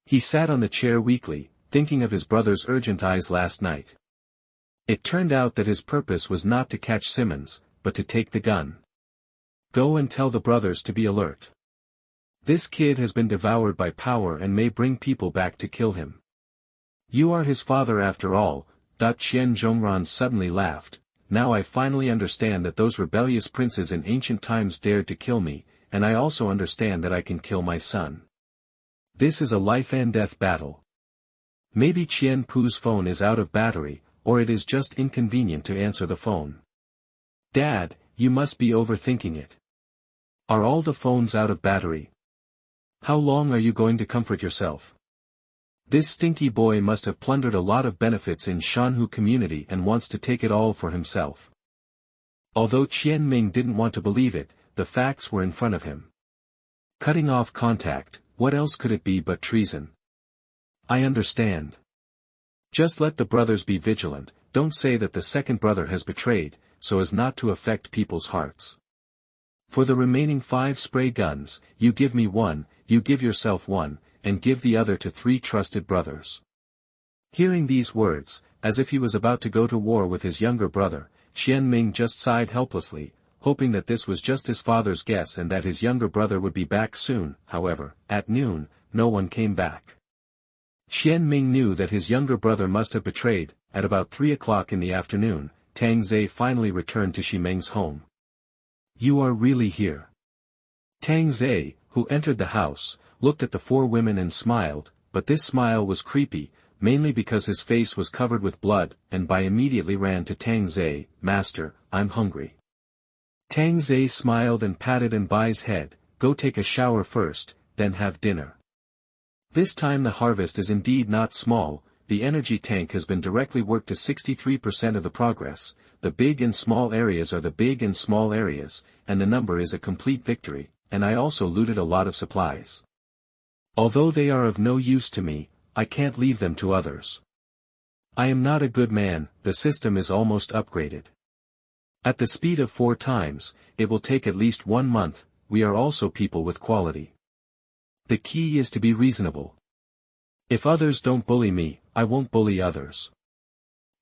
He sat on the chair weakly, thinking of his brother's urgent eyes last night. It turned out that his purpose was not to catch Simmons, but to take the gun. Go and tell the brothers to be alert. This kid has been devoured by power and may bring people back to kill him. You are his father after all. Qian Zhongran suddenly laughed. Now I finally understand that those rebellious princes in ancient times dared to kill me, and I also understand that I can kill my son. This is a life-and-death battle. Maybe Qian Pu's phone is out of battery, or it is just inconvenient to answer the phone. Dad, you must be overthinking it. Are all the phones out of battery? How long are you going to comfort yourself? This stinky boy must have plundered a lot of benefits in Shanhu community and wants to take it all for himself. Although Qian Ming didn't want to believe it, the facts were in front of him. Cutting off contact, what else could it be but treason? I understand. Just let the brothers be vigilant, don't say that the second brother has betrayed, so as not to affect people's hearts. For the remaining 5 spray guns, you give me 1, you give yourself 1, and give the other to 3 trusted brothers. Hearing these words, as if he was about to go to war with his younger brother, Qian Ming just sighed helplessly, hoping that this was just his father's guess and that his younger brother would be back soon. However, at noon, no one came back. Qian Ming knew that his younger brother must have betrayed. At about 3 o'clock in the afternoon, Tang Zhe finally returned to Ximeng's home. You are really here. Tang Zhe, who entered the house, looked at the 4 women and smiled, but this smile was creepy, mainly because his face was covered with blood, and Bai immediately ran to Tang Zhe, Master, I'm hungry. Tang Zhe smiled and patted Bai's head, go take a shower first, then have dinner. This time the harvest is indeed not small, the energy tank has been directly worked to 63% of the progress, the big and small areas are the big and small areas, and the number is a complete victory, and I also looted a lot of supplies. Although they are of no use to me, I can't leave them to others. I am not a good man, the system is almost upgraded. At the speed of 4 times, it will take at least 1 month, we are also people with quality. The key is to be reasonable. If others don't bully me, I won't bully others.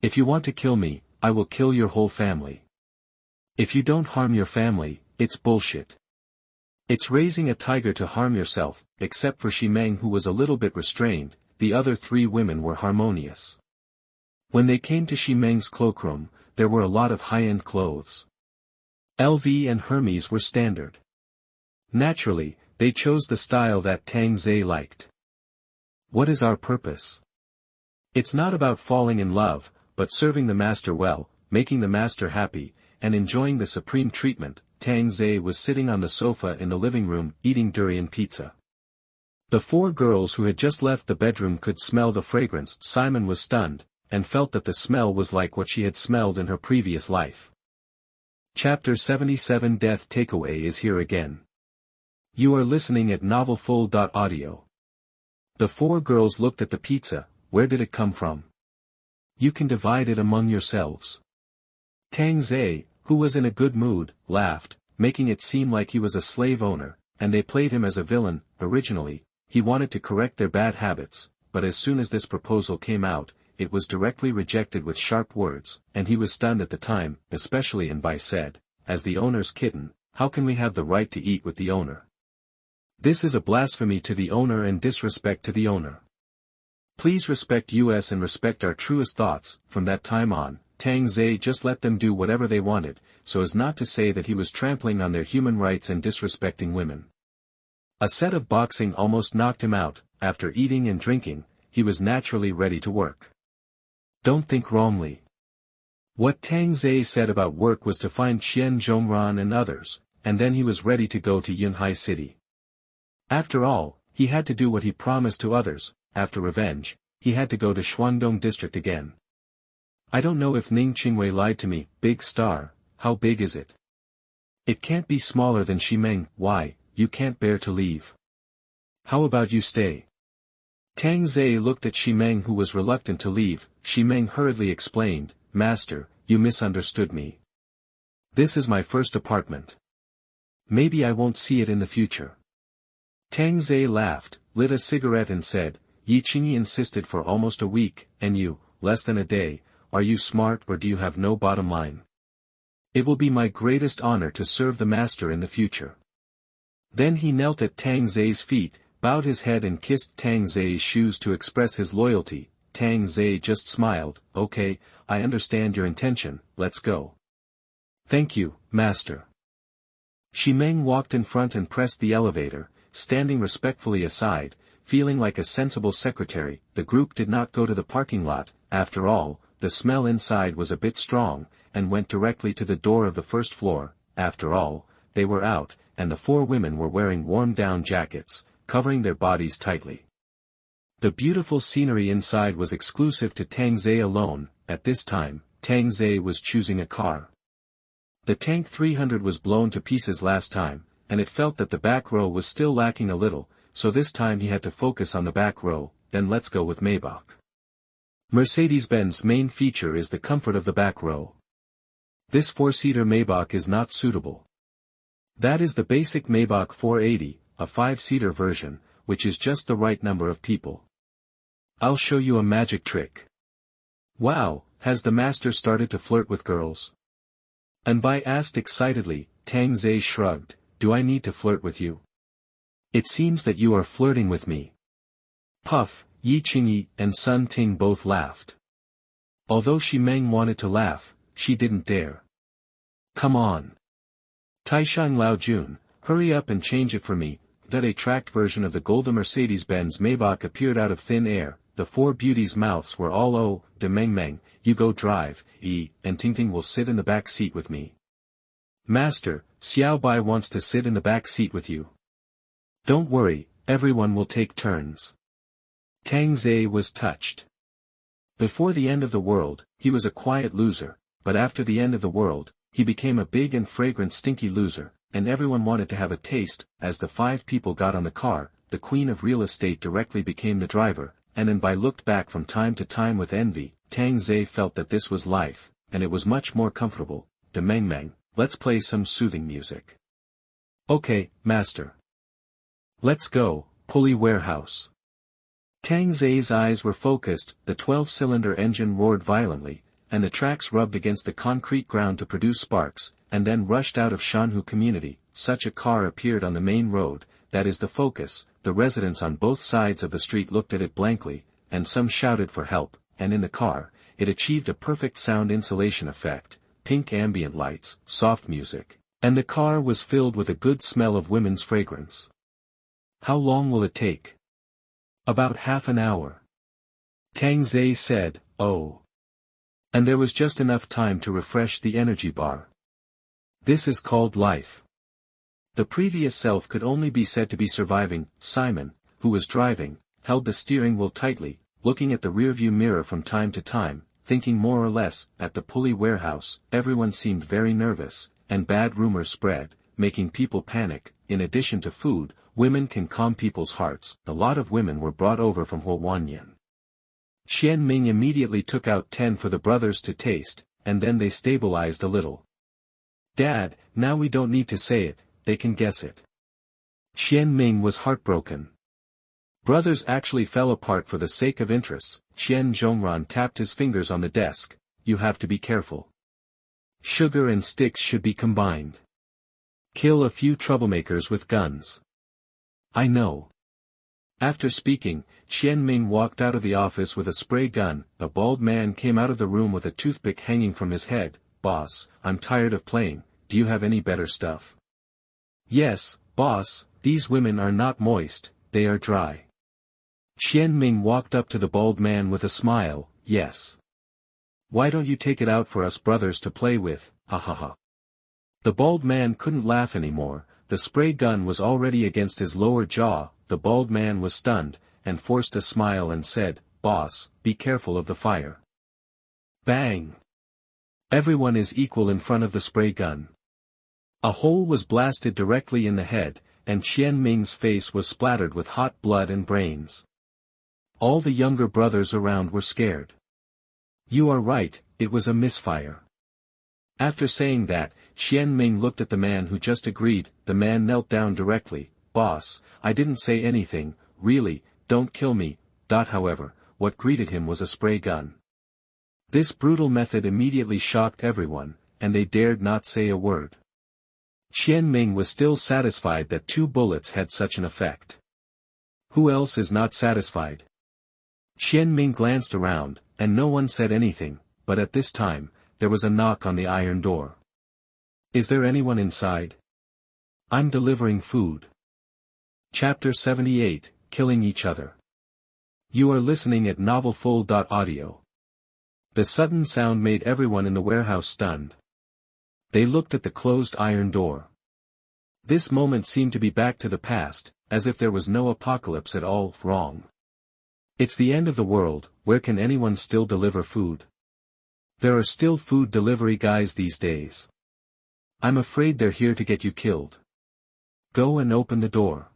If you want to kill me, I will kill your whole family. If you don't harm your family, it's bullshit. It's raising a tiger to harm yourself, except for Ximeng who was a little bit restrained, the other 3 women were harmonious. When they came to Ximeng's cloakroom, there were a lot of high-end clothes. LV and Hermes were standard. Naturally, they chose the style that Tang Zhe liked. What is our purpose? It's not about falling in love, but serving the master well, making the master happy, and enjoying the supreme treatment. Tang Zhe was sitting on the sofa in the living room, eating durian pizza. The 4 girls who had just left the bedroom could smell the fragrance. Simon was stunned, and felt that the smell was like what she had smelled in her previous life. Chapter 77 Death Takeaway is here again. You are listening at novelfull.audio. The 4 girls looked at the pizza. Where did it come from? You can divide it among yourselves. Tang Zhe, who was in a good mood, laughed, making it seem like he was a slave owner, and they played him as a villain. Originally, he wanted to correct their bad habits, but as soon as this proposal came out, it was directly rejected with sharp words, and he was stunned at the time, especially Bai said, as the owner's kitten, how can we have the right to eat with the owner? This is a blasphemy to the owner and disrespect to the owner. Please respect us and respect our truest thoughts. From that time on, Tang Zhe just let them do whatever they wanted, so as not to say that he was trampling on their human rights and disrespecting women. A set of boxing almost knocked him out. After eating and drinking, he was naturally ready to work. Don't think wrongly. What Tang Zhe said about work was to find Qian Zhongran and others, and then he was ready to go to Yunhai City. After all, he had to do what he promised to others. After revenge, he had to go to Shuangdong district again. I don't know if Ning Qingwei lied to me. Big star, how big is it? It can't be smaller than Ximeng. Why, you can't bear to leave. How about you stay? Tang Zhe looked at Ximeng, who was reluctant to leave. Ximeng hurriedly explained, Master, you misunderstood me. This is my first apartment. Maybe I won't see it in the future. Tang Zhe laughed, lit a cigarette and said, Yi Qingyi insisted for almost a week, and you, less than a day. Are you smart or do you have no bottom line? It will be my greatest honor to serve the master in the future. Then he knelt at Tang Zhe's feet, bowed his head and kissed Tang Zhe's shoes to express his loyalty. Tang Zhe just smiled. Okay, I understand your intention, let's go. Thank you, master. Ximeng walked in front and pressed the elevator, standing respectfully aside, feeling like a sensible secretary. The group did not go to the parking lot. After all, the smell inside was a bit strong, and went directly to the door of the first floor. After all, they were out, and the four women were wearing warm down jackets, covering their bodies tightly. The beautiful scenery inside was exclusive to Tang Zhe alone. At this time, Tang Zhe was choosing a car. The Tank 300 was blown to pieces last time, and it felt that the back row was still lacking a little, so this time he had to focus on the back row. Then let's go with Maybach. Mercedes-Benz main feature is the comfort of the back row. This four-seater Maybach is not suitable. That is the basic Maybach 480, a five-seater version, which is just the right number of people. I'll show you a magic trick. Wow, has the master started to flirt with girls? Anbai asked excitedly. Tang Zhe shrugged, do I need to flirt with you? It seems that you are flirting with me. Puff, Yi Qingyi, and Sun Ting both laughed. Although Ximeng wanted to laugh, she didn't dare. Come on. Taishang Lao Jun, hurry up and change it for me. That a tracked version of the golden Mercedes-Benz Maybach appeared out of thin air. The four beauties' mouths were all oh, de Meng Meng, you go drive, Yi, and Ting Ting will sit in the back seat with me. Master, Xiao Bai wants to sit in the back seat with you. Don't worry, everyone will take turns. Tang Zhe was touched. Before the end of the world, he was a quiet loser, but after the end of the world, he became a big and fragrant stinky loser, and everyone wanted to have a taste. As the five people got on the car, the queen of real estate directly became the driver, and Anbai looked back from time to time with envy. Tang Zhe felt that this was life, and it was much more comfortable. De Meng Meng, let's play some soothing music. Okay, master. Let's go, Pulley Warehouse. Tang Zhe's eyes were focused. The 12-cylinder engine roared violently, and the tracks rubbed against the concrete ground to produce sparks, and then rushed out of Shanhu community. Such a car appeared on the main road. That is the focus. The residents on both sides of the street looked at it blankly, and some shouted for help, and in the car, it achieved a perfect sound insulation effect, pink ambient lights, soft music, and the car was filled with a good smell of women's fragrance. How long will it take? About half an hour. Tang Zhe said, oh. And there was just enough time to refresh the energy bar. This is called life. The previous self could only be said to be surviving. Simon, who was driving, held the steering wheel tightly, looking at the rearview mirror from time to time, thinking more or less. At the Pulley Warehouse, everyone seemed very nervous, and bad rumors spread, making people panic. In addition to food, women can calm people's hearts. A lot of women were brought over from Huowanyan. Qian Ming immediately took out 10 for the brothers to taste, and then they stabilized a little. Dad, now we don't need to say it, they can guess it. Qian Ming was heartbroken. Brothers actually fell apart for the sake of interests. Qian Zhongran tapped his fingers on the desk. You have to be careful. Sugar and sticks should be combined. Kill a few troublemakers with guns. I know. After speaking, Qian Ming walked out of the office with a spray gun. A bald man came out of the room with a toothpick hanging from his head. "Boss, I'm tired of playing, do you have any better stuff?" "Yes, boss, these women are not moist, they are dry." Qian Ming walked up to the bald man with a smile. "Yes. Why don't you take it out for us brothers to play with, ha ha ha." The bald man couldn't laugh anymore, the spray gun was already against his lower jaw. The bald man was stunned, and forced a smile and said, "Boss, be careful of the fire." Bang! Everyone is equal in front of the spray gun. A hole was blasted directly in the head, and Qian Ming's face was splattered with hot blood and brains. All the younger brothers around were scared. "You are right, it was a misfire." After saying that, Qian Ming looked at the man who just agreed. The man knelt down directly. "Boss, I didn't say anything, really, don't kill me." However, what greeted him was a spray gun. This brutal method immediately shocked everyone, and they dared not say a word. Qian Ming was still satisfied that 2 bullets had such an effect. Who else is not satisfied? Qian Ming glanced around, and no one said anything, but at this time, there was a knock on the iron door. "Is there anyone inside?" "I'm delivering food." Chapter 78, Killing Each Other. You are listening at novelfull.audio. The sudden sound made everyone in the warehouse stunned. They looked at the closed iron door. This moment seemed to be back to the past, as if there was no apocalypse at all wrong. It's the end of the world, where can anyone still deliver food? There are still food delivery guys these days. I'm afraid they're here to get you killed. Go and open the door.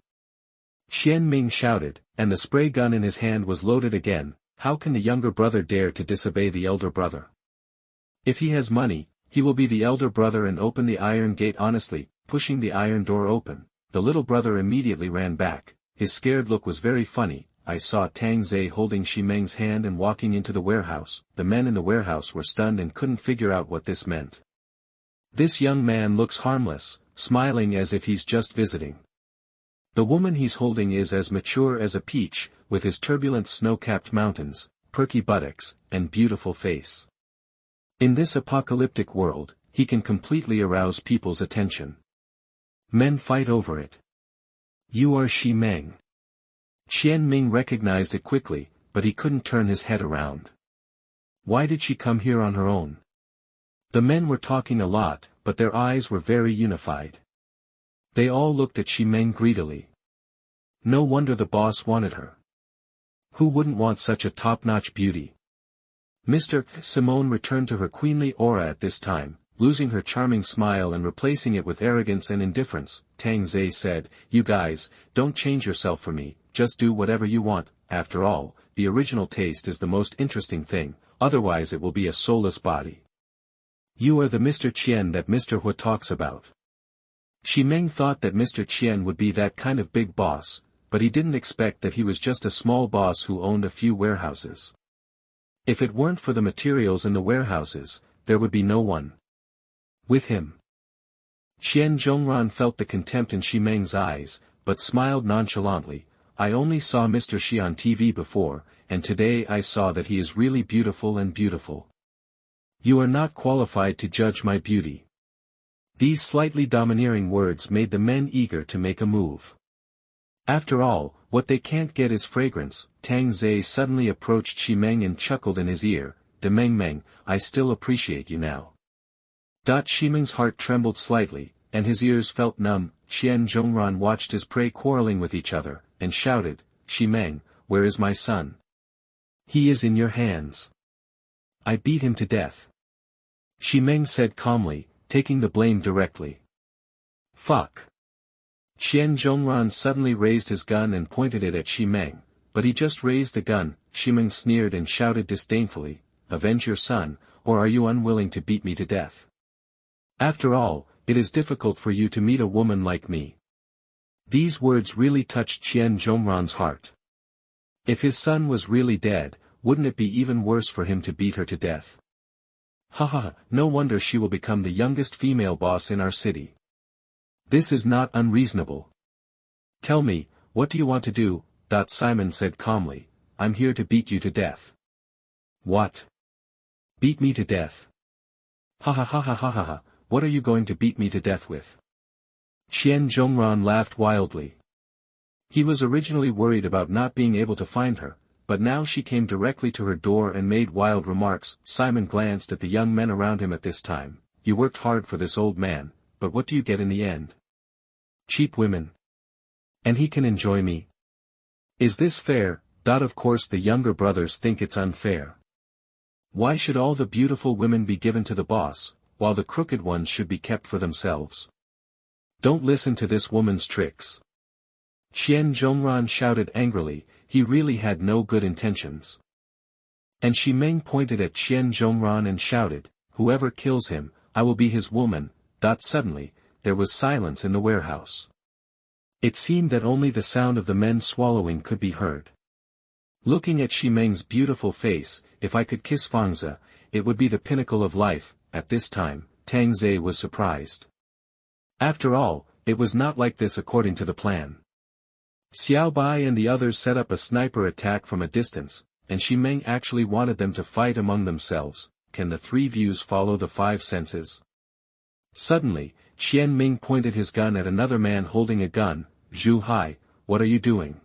Qian Ming shouted, and the spray gun in his hand was loaded again. How can the younger brother dare to disobey the elder brother? If he has money, he will be the elder brother and open the iron gate honestly. Pushing the iron door open, the little brother immediately ran back. His scared look was very funny. I saw Tang Zhe holding Xi Meng's hand and walking into the warehouse. The men in the warehouse were stunned and couldn't figure out what this meant. This young man looks harmless, smiling as if he's just visiting. The woman he's holding is as mature as a peach, with his turbulent snow-capped mountains, perky buttocks, and beautiful face. In this apocalyptic world, he can completely arouse people's attention. Men fight over it. You are Xi Meng. Qian Ming recognized it quickly, but he couldn't turn his head around. Why did she come here on her own? The men were talking a lot, but their eyes were very unified. They all looked at Xi Meng greedily. No wonder the boss wanted her. Who wouldn't want such a top-notch beauty? Mr. Simone returned to her queenly aura at this time, losing her charming smile and replacing it with arrogance and indifference. Tang Zhe said, "You guys, don't change yourself for me, just do whatever you want. After all, the original taste is the most interesting thing, otherwise it will be a soulless body." You are the Mr. Qian that Mr. Hu talks about. Xi Meng thought that Mr. Qian would be that kind of big boss, but he didn't expect that he was just a small boss who owned a few warehouses. If it weren't for the materials in the warehouses, there would be no one with him. Qian Zhongran felt the contempt in Xi Meng's eyes, but smiled nonchalantly. I only saw Mr. Xi on TV before, and today I saw that he is really beautiful and beautiful. You are not qualified to judge my beauty. These slightly domineering words made the men eager to make a move. After all, what they can't get is fragrance. Tang Zhe suddenly approached Xi Meng and chuckled in his ear, "De Meng Meng, I still appreciate you now." Xi Meng's heart trembled slightly, and his ears felt numb. Qian Zhongran watched his prey quarreling with each other, and shouted, "Xi Meng, where is my son? He is in your hands. I beat him to death." Xi Meng said calmly, taking the blame directly. Fuck. Qian Zhongran suddenly raised his gun and pointed it at Xi Meng, but he just raised the gun. Xi Meng sneered and shouted disdainfully, "Avenge your son, or are you unwilling to beat me to death? After all, it is difficult for you to meet a woman like me." These words really touched Qian Zhongran's heart. If his son was really dead, wouldn't it be even worse for him to beat her to death? Haha, no wonder she will become the youngest female boss in our city. This is not unreasonable. Tell me, what do you want to do? Simon said calmly, I'm here to beat you to death. What? Beat me to death? Ha ha ha ha ha ha ha, what are you going to beat me to death with? Qian Zhongran laughed wildly. He was originally worried about not being able to find her, but now she came directly to her door and made wild remarks. Simon glanced at the young men around him at this time. You worked hard for this old man, but what do you get in the end? Cheap women. And he can enjoy me. Is this fair? Of course the younger brothers think it's unfair. Why should all the beautiful women be given to the boss, while the crooked ones should be kept for themselves? Don't listen to this woman's tricks. Qian Zhongran shouted angrily, he really had no good intentions. And Shi Meng pointed at Qian Zhongran and shouted, whoever kills him, I will be his woman. Suddenly, there was silence in the warehouse. It seemed that only the sound of the men swallowing could be heard. Looking at Shi Meng's beautiful face, if I could kiss Fangzi, it would be the pinnacle of life. At this time, Tang Zhe was surprised. After all, it was not like this according to the plan. Xiao Bai and the others set up a sniper attack from a distance, and Shi Meng actually wanted them to fight among themselves. Can the three views follow the five senses? Suddenly, Qian Ming pointed his gun at another man holding a gun. Zhu Hai, what are you doing?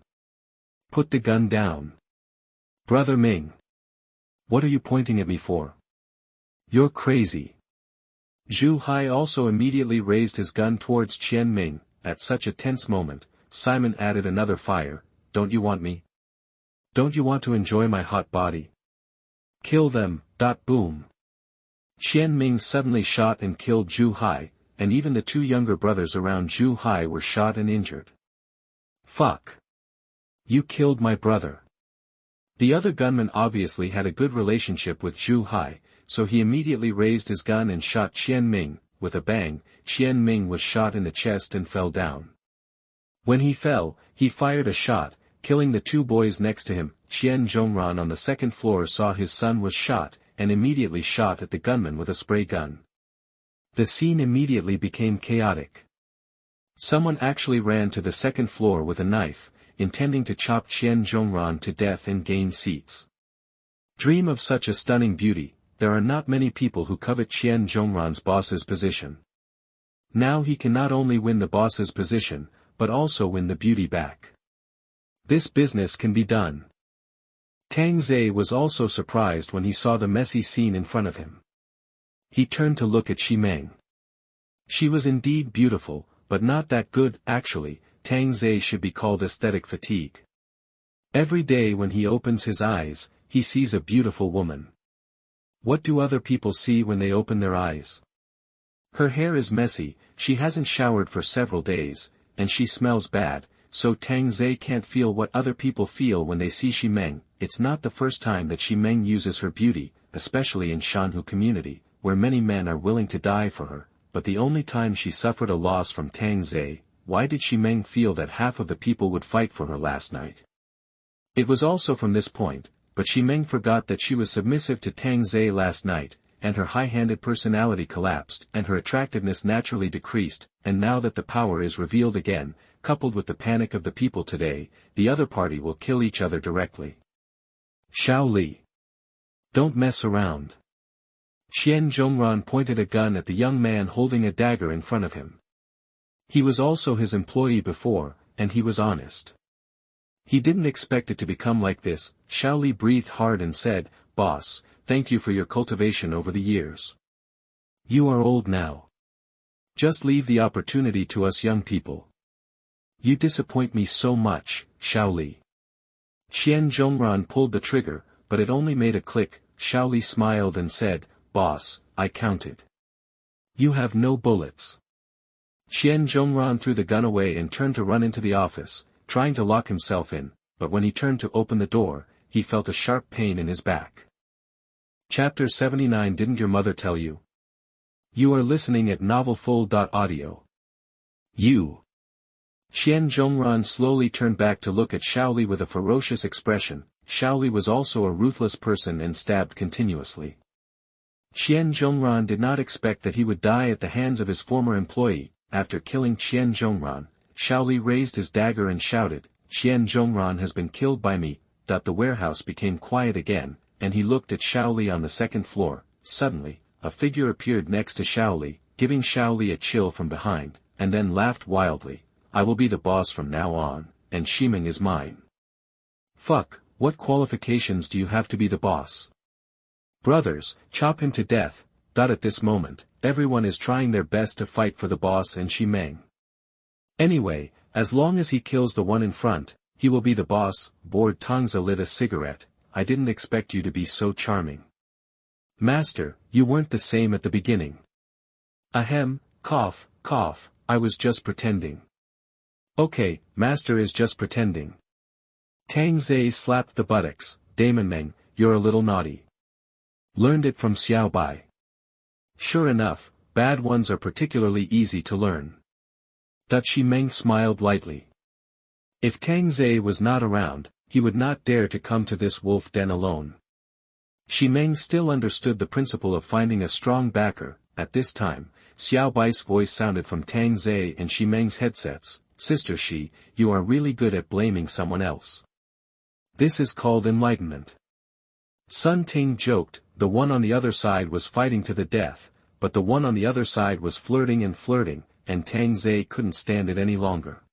Put the gun down. Brother Ming. What are you pointing at me for? You're crazy. Zhu Hai also immediately raised his gun towards Qian Ming. At such a tense moment, Simon added another fire. Don't you want me? Don't you want to enjoy my hot body? Kill them. Boom. Qian Ming suddenly shot and killed Zhu Hai, and even the two younger brothers around Zhu Hai were shot and injured. Fuck. You killed my brother. The other gunman obviously had a good relationship with Zhu Hai, so he immediately raised his gun and shot Qian Ming. With a bang, Qian Ming was shot in the chest and fell down. When he fell, he fired a shot, killing the two boys next to him. Qian Zhongran on the second floor saw his son was shot, and immediately shot at the gunman with a spray gun. The scene immediately became chaotic. Someone actually ran to the second floor with a knife, intending to chop Qian Zhongran to death and gain seats. Dream of such a stunning beauty, there are not many people who covet Qian Zhongran's boss's position. Now he can not only win the boss's position, but also win the beauty back. This business can be done. Tang Zhe was also surprised when he saw the messy scene in front of him. He turned to look at Shi Meng. She was indeed beautiful, but not that good. Actually, Tang Zhe should be called aesthetic fatigue. Every day when he opens his eyes, he sees a beautiful woman. What do other people see when they open their eyes? Her hair is messy, she hasn't showered for several days, and she smells bad, so Tang Zhe can't feel what other people feel when they see Shi Meng. It's not the first time that Shi Meng uses her beauty, especially in Shanhu community, where many men are willing to die for her, but the only time she suffered a loss from Tang Zhe. Why did Shi Meng feel that half of the people would fight for her last night? It was also from this point, but Shi Meng forgot that she was submissive to Tang Zhe last night, and her high-handed personality collapsed and her attractiveness naturally decreased, and now that the power is revealed again, coupled with the panic of the people today, the other party will kill each other directly. Xiao Li. Don't mess around. Qian Zhongran pointed a gun at the young man holding a dagger in front of him. He was also his employee before, and he was honest. He didn't expect it to become like this. Xiao Li breathed hard and said, Boss, thank you for your cultivation over the years. You are old now. Just leave the opportunity to us young people. You disappoint me so much, Xiao Li. Qian Zhongran pulled the trigger, but it only made a click. Xiao Li smiled and said, Boss, I counted. You have no bullets. Qian Zhongran threw the gun away and turned to run into the office, trying to lock himself in, but when he turned to open the door, he felt a sharp pain in his back. Chapter 79. Didn't your mother tell you? You are listening at novelfull.audio. You. Qian Zhongran slowly turned back to look at Xiao Li with a ferocious expression. Xiao Li was also a ruthless person and stabbed continuously. Qian Zhongran did not expect that he would die at the hands of his former employee. After killing Qian Zhongran, Xiao Li raised his dagger and shouted, Qian Zhongran has been killed by me. The warehouse became quiet again, and he looked at Shaoli on the second floor. Suddenly, a figure appeared next to Shaoli, giving Shaoli a chill from behind, and then laughed wildly. I will be the boss from now on, and Shimeng is mine. Fuck, what qualifications do you have to be the boss? Brothers, chop him to death. At this moment, everyone is trying their best to fight for the boss and Shimeng. Anyway, as long as he kills the one in front, he will be the boss. Bored Tongza lit a cigarette. I didn't expect you to be so charming. Master, you weren't the same at the beginning. Ahem, cough, cough, I was just pretending. Okay, Master is just pretending. Tang Zai slapped the buttocks. Damon Meng, you're a little naughty. Learned it from Xiao Bai. Sure enough, bad ones are particularly easy to learn. Shimeng smiled lightly. If Tang Zai was not around, he would not dare to come to this wolf den alone. Shimeng still understood the principle of finding a strong backer. At this time, Xiao Bai's voice sounded from Tang Zai and Shimeng's headsets. Sister Shi, you are really good at blaming someone else. This is called enlightenment. Sun Ting joked. The one on the other side was fighting to the death, but the one on the other side was flirting, and Tang Zai couldn't stand it any longer.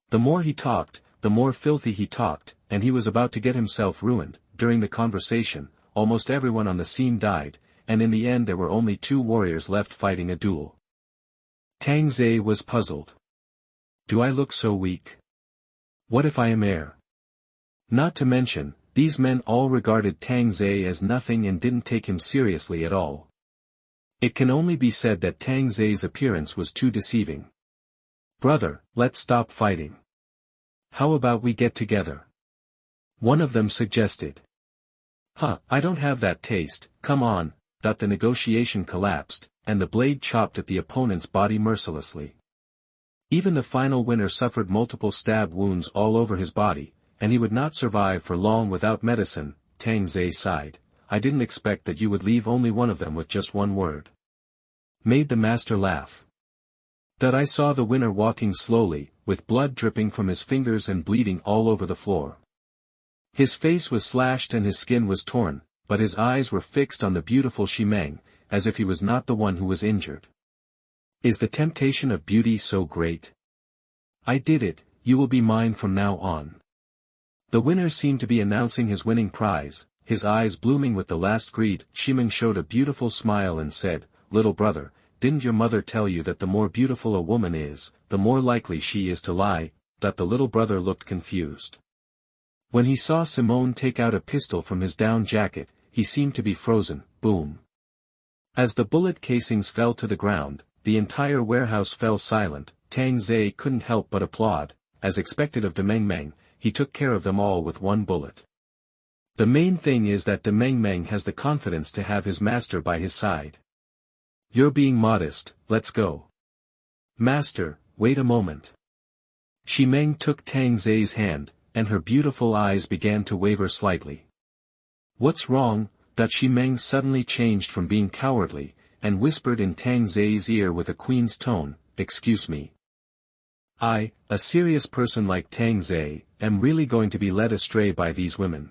The more he talked, the more filthy he talked, and he was about to get himself ruined. During the conversation, almost everyone on the scene died, and in the end there were only 2 warriors left fighting a duel. Tang Zai was puzzled. Do I look so weak? What if I am heir? Not to mention, these men all regarded Tang Zai as nothing and didn't take him seriously at all. It can only be said that Tang Zai's appearance was too deceiving. Brother, let's stop fighting. How about we get together? One of them suggested. I don't have that taste, come on. The negotiation collapsed, and the blade chopped at the opponent's body mercilessly. Even the final winner suffered multiple stab wounds all over his body, and he would not survive for long without medicine. Tang Zai sighed. I didn't expect that you would leave only one of them with just one word. Made the master laugh. I saw the winner walking slowly, with blood dripping from his fingers and bleeding all over the floor. His face was slashed and his skin was torn, but his eyes were fixed on the beautiful Shimeng, as if he was not the one who was injured. Is the temptation of beauty so great? I did it, you will be mine from now on. The winner seemed to be announcing his winning prize, his eyes blooming with the last greed. Shimeng showed a beautiful smile and said, Little brother, didn't your mother tell you that the more beautiful a woman is, the more likely she is to lie? The little brother looked confused. When he saw Simone take out a pistol from his down jacket, he seemed to be frozen. Boom. As the bullet casings fell to the ground, the entire warehouse fell silent. Tang Zai couldn't help but applaud. As expected of Demeng Meng, he took care of them all with one bullet. The main thing is that Demeng Meng has the confidence to have his master by his side. You're being modest, let's go. Master, wait a moment. Shimeng took Tang Zai's hand, and her beautiful eyes began to waver slightly. What's wrong? Shimeng suddenly changed from being cowardly, and whispered in Tang Zai's ear with a queen's tone, Excuse me. I, a serious person like Tang Zai, am really going to be led astray by these women.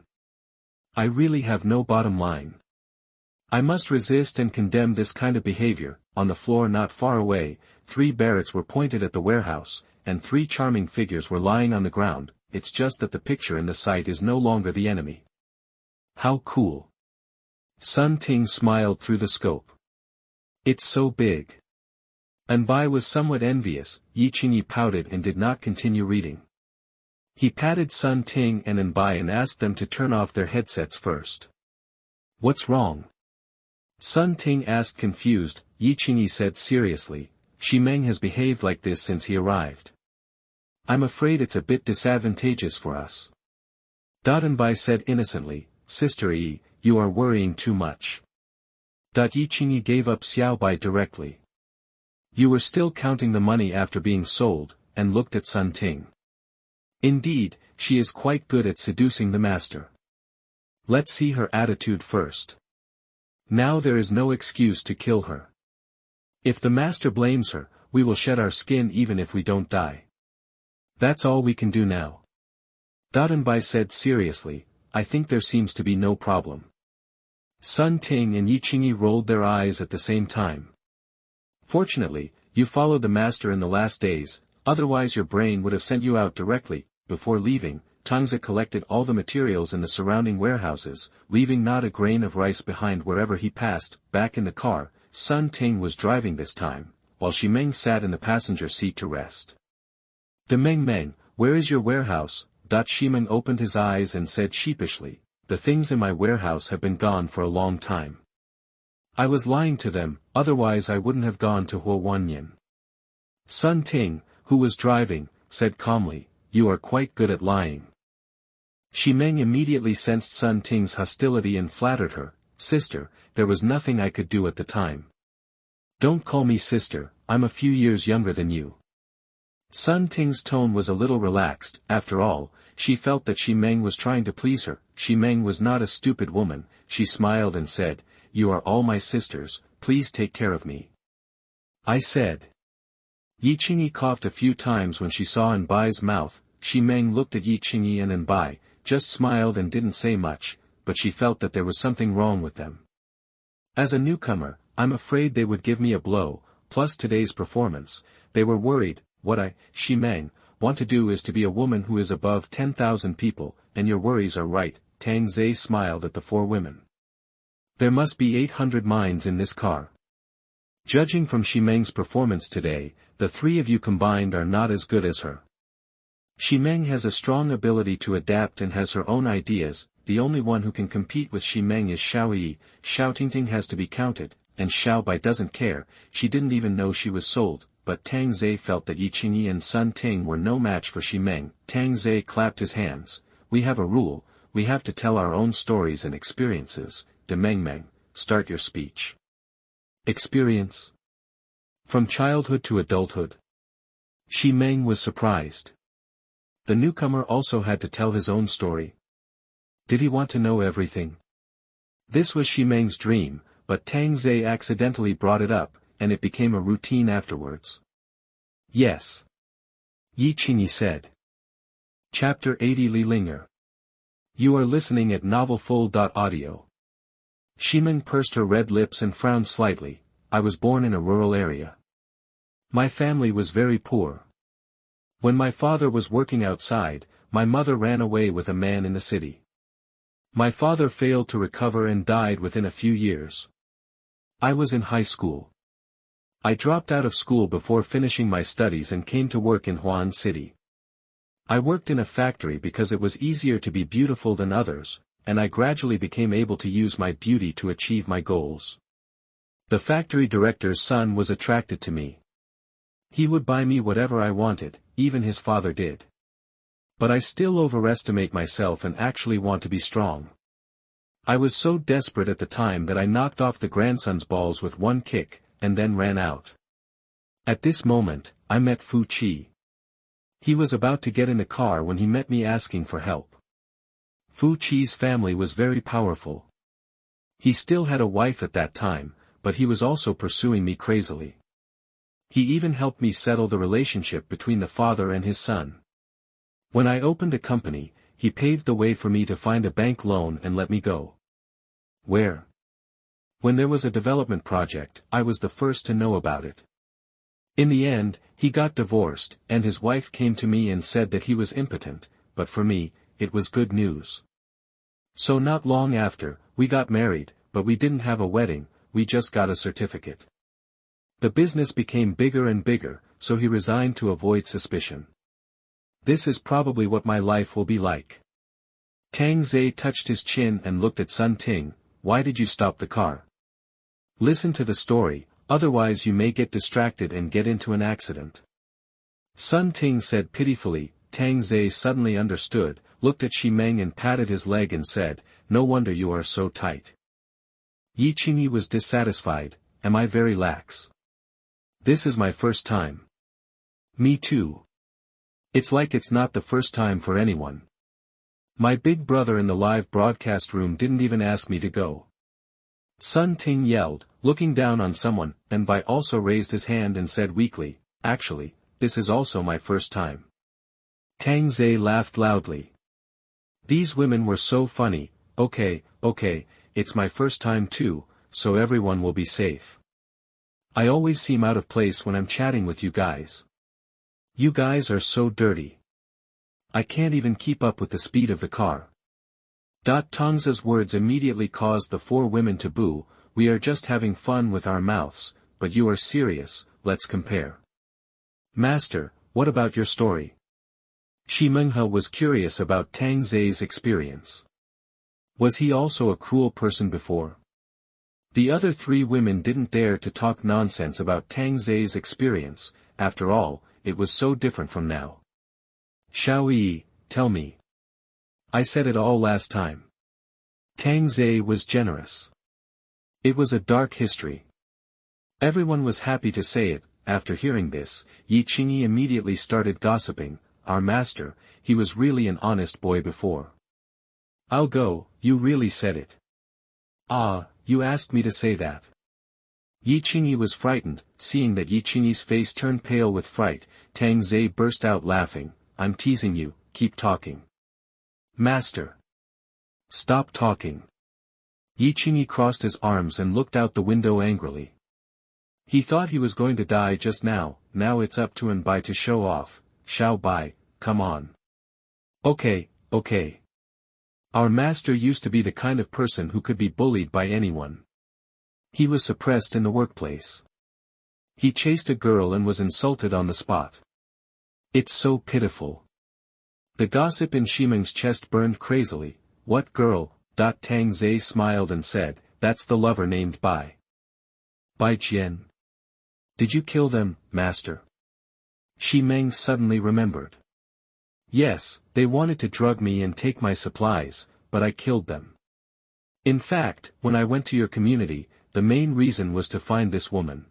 I really have no bottom line. I must resist and condemn this kind of behavior. On the floor not far away, 3 barrets were pointed at the warehouse, and 3 charming figures were lying on the ground. It's just that the picture in the sight is no longer the enemy. How cool. Sun Ting smiled through the scope. It's so big. Anbai was somewhat envious. Yi Qingyi pouted and did not continue reading. He patted Sun Ting and Anbai and asked them to turn off their headsets first. What's wrong? Sun Ting asked confused. Yi Qingyi said seriously, Shimeng has behaved like this since he arrived. I'm afraid it's a bit disadvantageous for us. Anbai said innocently, Sister Yi, you are worrying too much. Yi Qingyi gave up Xiao Bai directly. You were still counting the money after being sold, and looked at Sun Ting. Indeed, she is quite good at seducing the master. Let's see her attitude first. Now there is no excuse to kill her. If the master blames her, we will shed our skin even if we don't die. That's all we can do now. Bai said seriously, I think there seems to be no problem. Sun Ting and Yi Qingyi rolled their eyes at the same time. Fortunately, you followed the master in the last days, otherwise your brain would have sent you out directly. Before leaving, Tangze collected all the materials in the surrounding warehouses, leaving not a grain of rice behind wherever he passed. Back in the car, Sun Ting was driving this time, while Ximeng sat in the passenger seat to rest. Meng, where is your warehouse? Ximeng opened his eyes and said sheepishly, the things in my warehouse have been gone for a long time. I was lying to them, otherwise I wouldn't have gone to Huowanyan. Sun Ting, who was driving, said calmly, you are quite good at lying. Ximeng immediately sensed Sun Ting's hostility and flattered her, sister, there was nothing I could do at the time. Don't call me sister, I'm a few years younger than you. Sun Ting's tone was a little relaxed. After all, she felt that Ximeng was trying to please her. Ximeng was not a stupid woman. She smiled and said, you are all my sisters, please take care of me. I said. Yi Qingyi coughed a few times when she saw Bai's mouth. Ximeng looked at Yi Qingyi and Bai, just smiled and didn't say much, but she felt that there was something wrong with them. As a newcomer, I'm afraid they would give me a blow, plus today's performance. They were worried. What I, Ximeng, want to do is to be a woman who is above 10,000 people, and your worries are right. Tangze smiled at the four women. There must be 800 minds in this car. Judging from Ximeng's performance today, the three of you combined are not as good as her. Ximeng has a strong ability to adapt and has her own ideas. The only one who can compete with Ximeng is Xiao Yi. Xiao Tingting has to be counted, and Xiao Bai doesn't care, she didn't even know she was sold. But Tangze felt that Yi Qingyi and Sun Ting were no match for Ximeng. Tangze clapped his hands. We have a rule, we have to tell our own stories and experiences. Meng, start your speech. Experience? From childhood to adulthood? Ximeng was surprised. The newcomer also had to tell his own story. Did he want to know everything? This was Ximeng's dream, but Tangze accidentally brought it up, and it became a routine afterwards. Yes. Yi Qingyi said. Chapter 80 Ling'er. You are listening at novelfull.audio. Ximeng pursed her red lips and frowned slightly. I was born in a rural area. My family was very poor. When my father was working outside, my mother ran away with a man in the city. My father failed to recover and died within a few years. I was in high school. I dropped out of school before finishing my studies and came to work in Huan City. I worked in a factory because it was easier to be beautiful than others, and I gradually became able to use my beauty to achieve my goals. The factory director's son was attracted to me. He would buy me whatever I wanted, even his father did. But I still overestimate myself and actually want to be strong. I was so desperate at the time that I knocked off the grandson's balls with one kick, and then ran out. At this moment, I met Fu Qi. He was about to get in a car when he met me asking for help. Fu Qi's family was very powerful. He still had a wife at that time, but he was also pursuing me crazily. He even helped me settle the relationship between the father and his son. When I opened a company, he paved the way for me to find a bank loan and let me go. Where? When there was a development project, I was the first to know about it. In the end, he got divorced, and his wife came to me and said that he was impotent, but for me, it was good news. So not long after, we got married, but we didn't have a wedding, we just got a certificate. The business became bigger and bigger, so he resigned to avoid suspicion. This is probably what my life will be like. Tangze touched his chin and looked at Sun Ting. Why did you stop the car? Listen to the story, otherwise you may get distracted and get into an accident. Sun Ting said pitifully. Tangze suddenly understood, looked at Ximeng and patted his leg and said, no wonder you are so tight. Yi Qingyi was dissatisfied. Am I very lax? This is my first time. Me too. It's like it's not the first time for anyone. My big brother in the live broadcast room didn't even ask me to go. Sun Ting yelled, looking down on someone, and Bai also raised his hand and said weakly, actually, this is also my first time. Tangze laughed loudly. These women were so funny. Okay, it's my first time too, so everyone will be safe. I always seem out of place when I'm chatting with you guys. You guys are so dirty. I can't even keep up with the speed of the car. Tongza's words immediately caused the four women to boo. We are just having fun with our mouths, but you are serious, let's compare. Master, what about your story? Shi Menghe was curious about Tang Zai's experience. Was he also a cruel person before? The other three women didn't dare to talk nonsense about Tang Zai's experience. After all, it was so different from now. Xiao Yi, tell me. I said it all last time. Tang Zai was generous. It was a dark history. Everyone was happy to say it. After hearing this, Yi Qingyi immediately started gossiping. Our master, he was really an honest boy before. I'll go, you really said it. Ah, you asked me to say that. Yi Qingyi was frightened. Seeing that Yi Qingyi's face turned pale with fright, Tang Zai burst out laughing. I'm teasing you, keep talking. Master. Stop talking. Yi Qingyi crossed his arms and looked out the window angrily. He thought he was going to die just now. Now it's up to Anbai to show off. Xiao Bai, come on. Okay. Our master used to be the kind of person who could be bullied by anyone. He was suppressed in the workplace. He chased a girl and was insulted on the spot. It's so pitiful. The gossip in Shimeng's chest burned crazily. What girl? Tang Zai smiled and said, that's the lover named Bai. Bai Jian. Did you kill them, master? Shi Meng suddenly remembered. Yes, they wanted to drug me and take my supplies, but I killed them. In fact, when I went to your community, the main reason was to find this woman.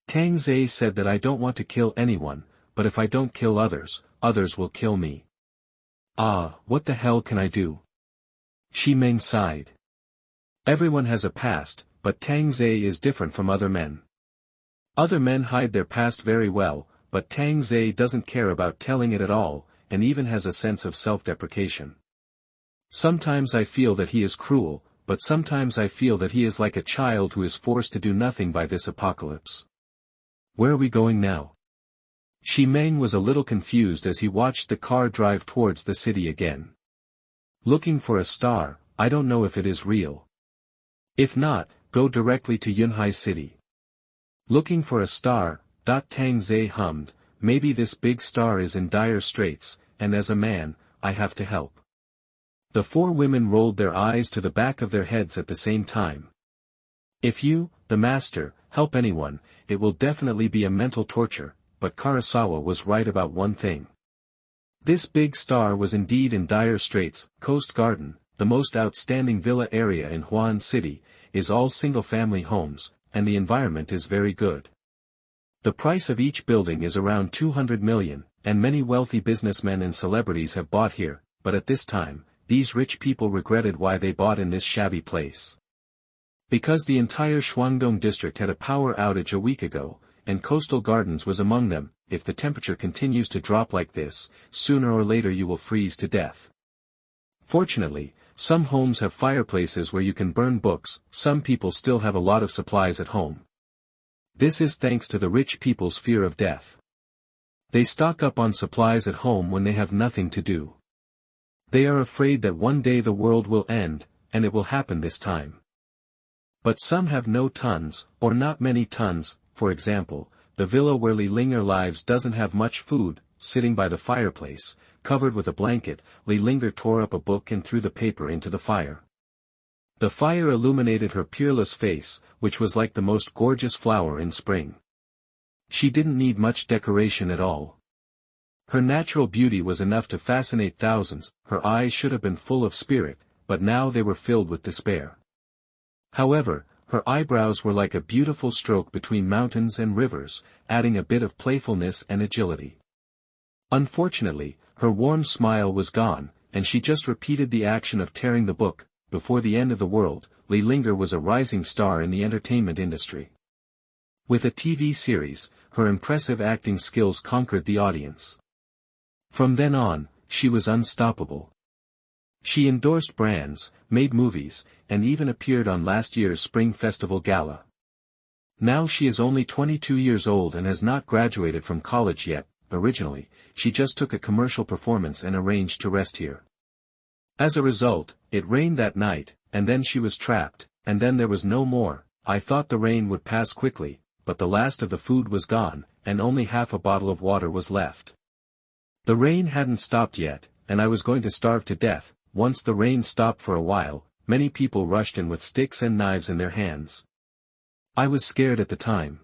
Tang Zai said that I don't want to kill anyone, but if I don't kill others, others will kill me. Ah, what the hell can I do? Shi Meng sighed. Everyone has a past, but Tang Zai is different from other men. Other men hide their past very well, but Tang Zai doesn't care about telling it at all, and even has a sense of self-deprecation. Sometimes I feel that he is cruel, but sometimes I feel that he is like a child who is forced to do nothing by this apocalypse. Where are we going now? Shi Meng was a little confused as he watched the car drive towards the city again. Looking for a star, I don't know if it is real. If not, go directly to Yunhai City. Looking for a star, Tang Zai hummed, maybe this big star is in dire straits, and as a man, I have to help. The four women rolled their eyes to the back of their heads at the same time. If you, the master, help anyone, it will definitely be a mental torture, but Karasawa was right about one thing. This big star was indeed in dire straits. Coast Garden, the most outstanding villa area in Huan City, is all single-family homes, and the environment is very good. The price of each building is around 200 million, and many wealthy businessmen and celebrities have bought here, but at this time, these rich people regretted why they bought in this shabby place. Because the entire Shuangdong district had a power outage a week ago, and Coastal Gardens was among them. If the temperature continues to drop like this, sooner or later you will freeze to death. Fortunately, some homes have fireplaces where you can burn books. Some people still have a lot of supplies at home. This is thanks to the rich people's fear of death. They stock up on supplies at home when they have nothing to do. They are afraid that one day the world will end, and it will happen this time. But some have no tons, or not many tons. For example, the villa where Ling'er lives doesn't have much food. Sitting by the fireplace, covered with a blanket, Ling'er tore up a book and threw the paper into the fire. The fire illuminated her peerless face, which was like the most gorgeous flower in spring. She didn't need much decoration at all. Her natural beauty was enough to fascinate thousands. Her eyes should have been full of spirit, but now they were filled with despair. However, her eyebrows were like a beautiful stroke between mountains and rivers, adding a bit of playfulness and agility. Unfortunately, her warm smile was gone, and she just repeated the action of tearing the book. Before the end of the world, Ling'er was a rising star in the entertainment industry. With a TV series, her impressive acting skills conquered the audience. From then on, she was unstoppable. She endorsed brands, made movies, and even appeared on last year's Spring Festival Gala. Now she is only 22 years old and has not graduated from college yet. Originally, she just took a commercial performance and arranged to rest here. As a result, it rained that night, and then she was trapped, and then there was no more. I thought the rain would pass quickly, but the last of the food was gone, and only half a bottle of water was left. The rain hadn't stopped yet, and I was going to starve to death. Once the rain stopped for a while, many people rushed in with sticks and knives in their hands. I was scared at the time.